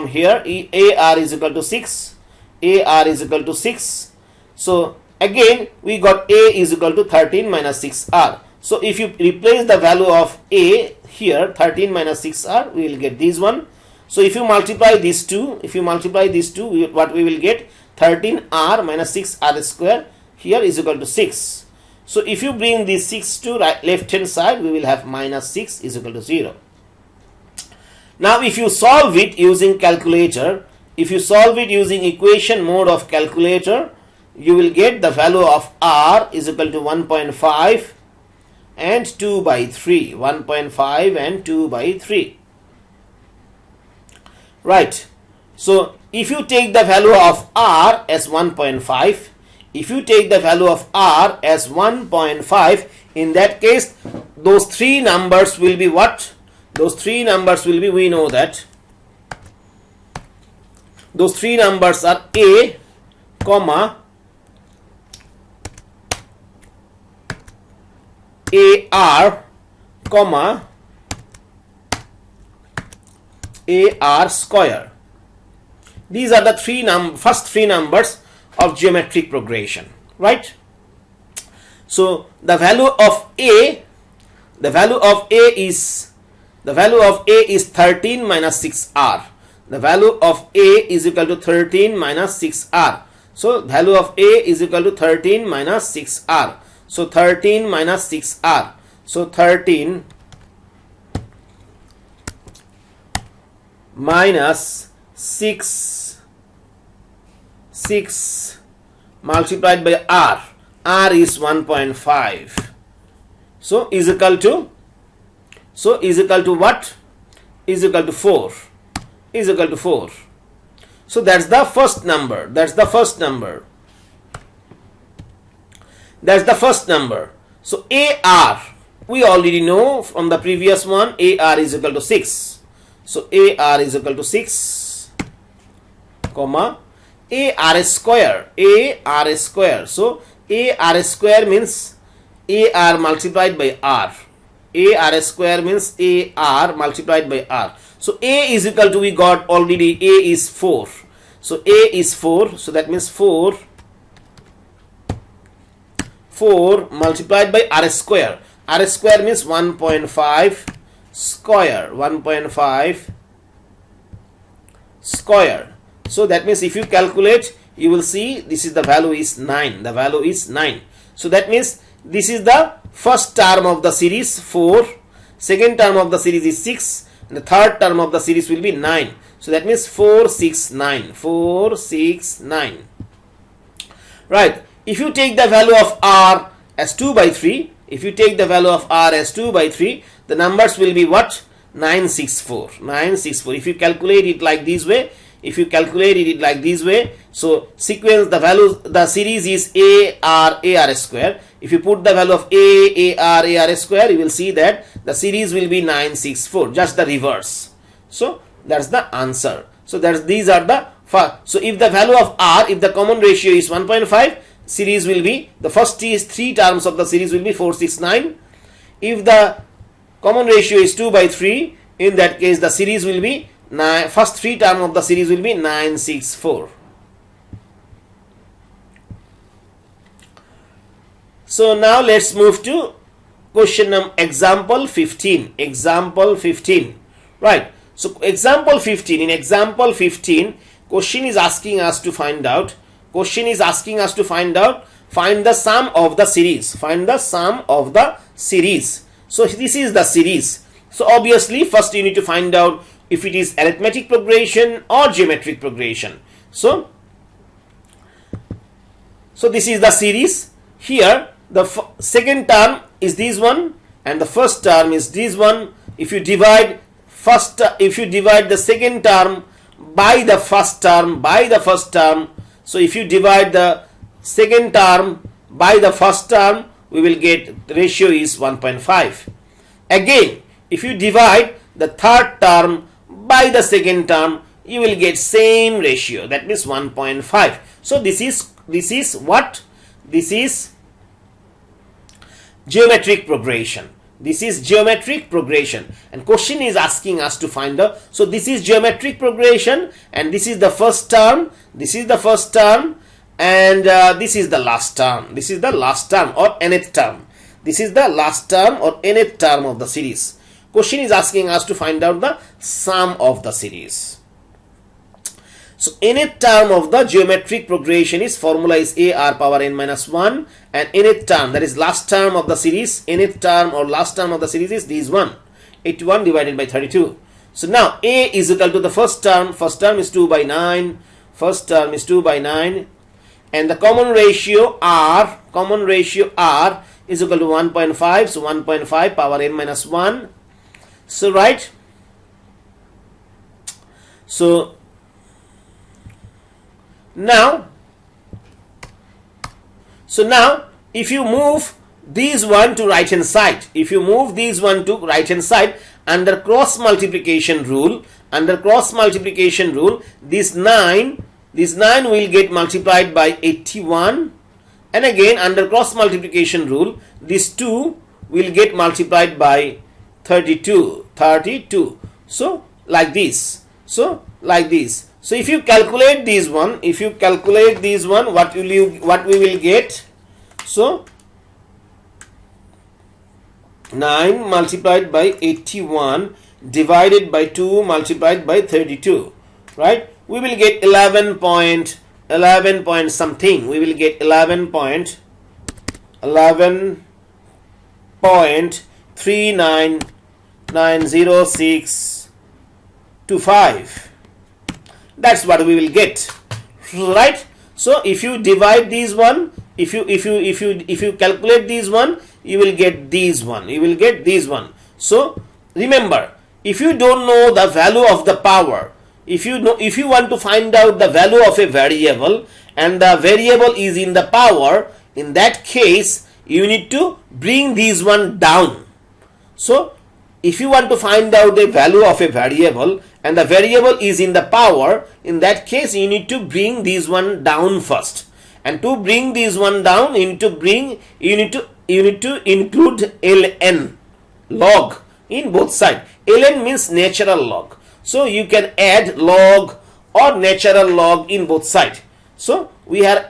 here. AR is equal to 6. AR is equal to 6. So again we got A is equal to 13 minus 6R. So if you replace the value of A here, 13 minus 6R, we will get this one. So if you multiply these two, what we will get, 13R minus 6R square here is equal to 6. So if you bring this 6 to left hand side, we will have minus 6 is equal to 0. Now if you solve it using calculator, if you solve it using equation mode of calculator, you will get the value of R is equal to 1.5 and 2 by 3. 1.5 and 2 by 3. Right. So if you take the value of R as 1.5, if you take the value of R as 1.5, in that case, those three numbers will be what? Those three numbers will be, we know that, those three numbers are A, comma, AR, comma, AR square. These are the first three numbers of geometric progression, right? So the value of A is 13 minus 6R. The value of A is equal to 13 minus 6R. So value of A is equal to 13 minus 6R. So 13 minus 6R. So 13 minus 6 multiplied by R. R is 1.5. So is equal to what? Is equal to 4. Is equal to 4. So that's the first number. That's the first number. That's the first number. So AR, we already know from the previous one, AR is equal to 6. So AR is equal to 6, comma, AR square. AR square. So AR square means AR multiplied by R. AR square means AR multiplied by R. So A is equal to, we got already, A is 4. So A is 4. So that means 4 multiplied by R square. R square means 1.5 square. 1.5 square. So that means if you calculate, you will see this is the value is 9. The value is 9. So that means this is the first term of the series 4. Second term of the series is 6. And the third term of the series will be 9. So that means 4, 6, 9. 4, 6, 9. Right. If you take the value of R as 2 by 3, if you take the value of R as 2 by 3, the numbers will be what? 964. 964. If you calculate it like this way, so sequence, the value, the series is AR square. If you put the value of AR square, you will see that the series will be 964, just the reverse. So that's the answer. So these are the first. So if the value of R, if the common ratio is 1.5, series will be, the first is 3 terms of the series will be 4, 6, 9. If the common ratio is 2 by 3, in that case the series will be first 3 term of the series will be 964. So now let's move to question number example 15. Example 15. Right. So example 15. In example 15, question is asking us to find out, find the sum of the series, so this is the series. So obviously first you need to find out if it is arithmetic progression or geometric progression. So this is the series. Here the second term is this one and the first term is this one. If you divide the second term by the first term, so if you divide the second term by the first term, we will get the ratio is 1.5. Again, if you divide the third term by the second term, you will get same ratio, that means 1.5. So this is what? This is geometric progression. This is geometric progression, and question is asking us to find the. So this is geometric progression, and this is the first term. This is the first term, and this is the last term. This is the last term or nth term. This is the last term or nth term of the series. Question is asking us to find out the sum of the series. So nth term of the geometric progression is formula is a r power n minus 1, and nth term, that is last term of the series, nth term or last term of the series is this one, 81 divided by 32. So now a is equal to the first term is 2 by 9, and the common ratio r is equal to 1.5, so 1.5 power n minus 1. So right, so now if you move these one to right hand side, under cross multiplication rule, this 9 will get multiplied by 81, and again under cross multiplication rule this 2 will get multiplied by 32. So like this. So if you calculate this one, what we will get? So 9 multiplied by 81 divided by 2 multiplied by 32, right? We will get 11 point something. We will get 11.3990625. That's what we will get, right? So if you divide these one, if you calculate these one, you will get these one. So remember, if you don't know the value of the power, if you want to find out the value of a variable and the variable is in the power, in that case you need to bring these one down. So if you want to find out the value of a variable and the variable is in the power, in that case you need to bring these one down first, and to bring these one down you need to include ln, log, in both sides. Ln means natural log, so you can add log or natural log in both sides. So we have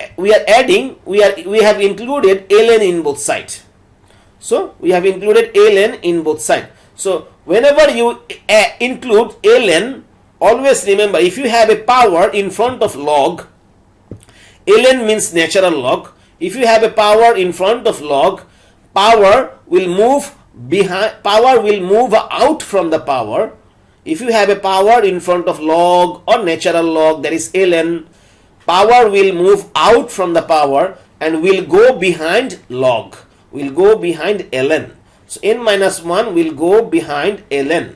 included ln in both sides. So whenever you include ln, always remember, if you have a power in front of log, ln means natural log. If you have a power in front of log, power will move out from the power. If you have a power in front of log or natural log, that is ln, power will move out from the power and will go behind log, will go behind ln. So n minus 1 will go behind ln,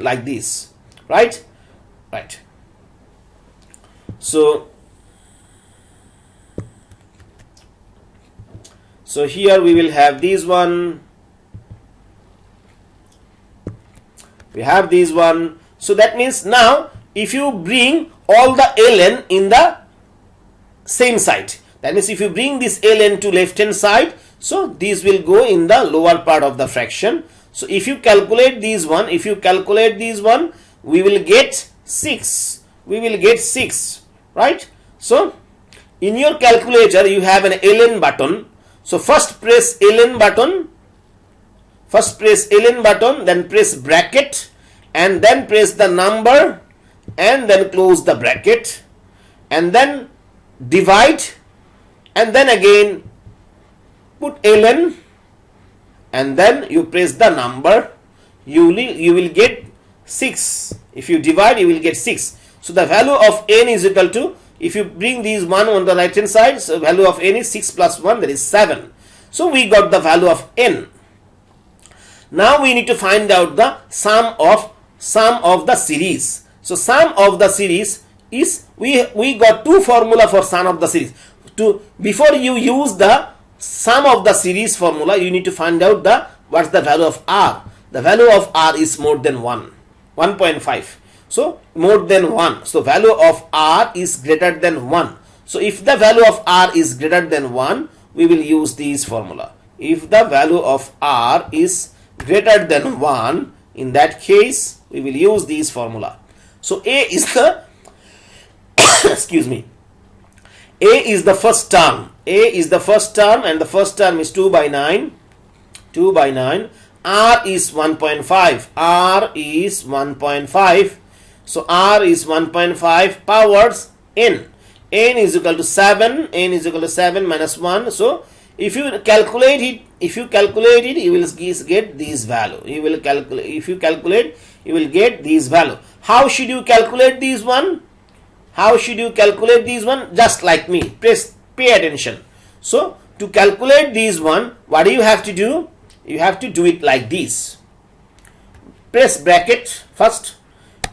like this, right? So here we will have this one, so that means now if you bring all the ln in the same side, that means if you bring this ln to left hand side, so these will go in the lower part of the fraction. So if you calculate these one, we will get 6. Right? So in your calculator you have an ln button. So first press ln button, then press bracket, and then press the number, and then close the bracket and then divide and then again put ln and then you press the number, you will get 6. If you divide, you will get 6. So the value of n is equal to, if you bring these 1 on the right hand side, so value of n is 6 plus 1, that is 7. So we got the value of n. Now we need to find out the sum of the series. So sum of the series is, we got two formula for sum of the series. Before you use the sum of the series formula, you need to find out what's the value of r. The value of r is more than 1, 1.5. So more than 1. So value of r is greater than 1. So if the value of r is greater than 1, we will use this formula. If the value of r is greater than 1, in that case we will use this formula. So a is the excuse me, a is the first term. A is the first term and the first term is 2 by 9. 2 by 9. R is 1.5. R is 1.5. So R is 1.5 powers n. N is equal to 7. N is equal to 7 minus 1. So if you calculate it, you will get this value. If you calculate, you will get this value. How should you calculate this one? How should you calculate this one? Just like me. Pay attention. So to calculate this one, what do you have to do? You have to do it like this. Press bracket first.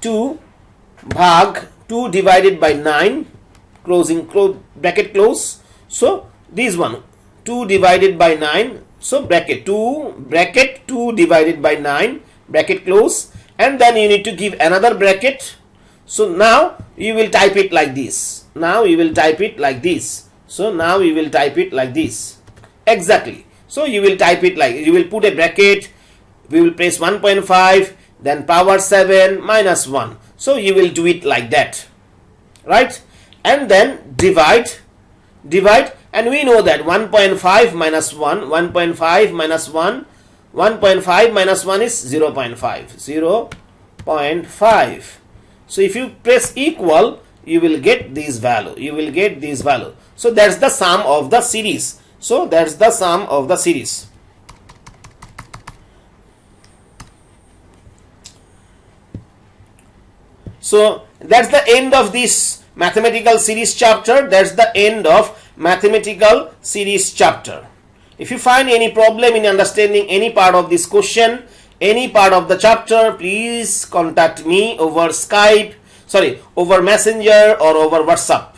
2 divided by 9, bracket close. So this one, 2 divided by 9. So bracket 2 divided by 9, bracket close, and then you need to give another bracket. So now you will type it like this. Now you will type it like this. So now you will type it like this. Exactly. So you will type it like, you will put a bracket, we will press 1.5, then power 7 minus 1. So you will do it like that, right? And then divide, and we know that 1.5 minus 1, 1.5 minus 1, 1.5 minus 1 is 0.5, 0.5. So if you press equal, you will get this value. You will get this value. So that's the sum of the series. So that's the sum of the series. So that's the end of this mathematical series chapter. That's the end of mathematical series chapter. If you find any problem in understanding any part of this question, any part of the chapter, please contact me over Skype, over Messenger or over WhatsApp.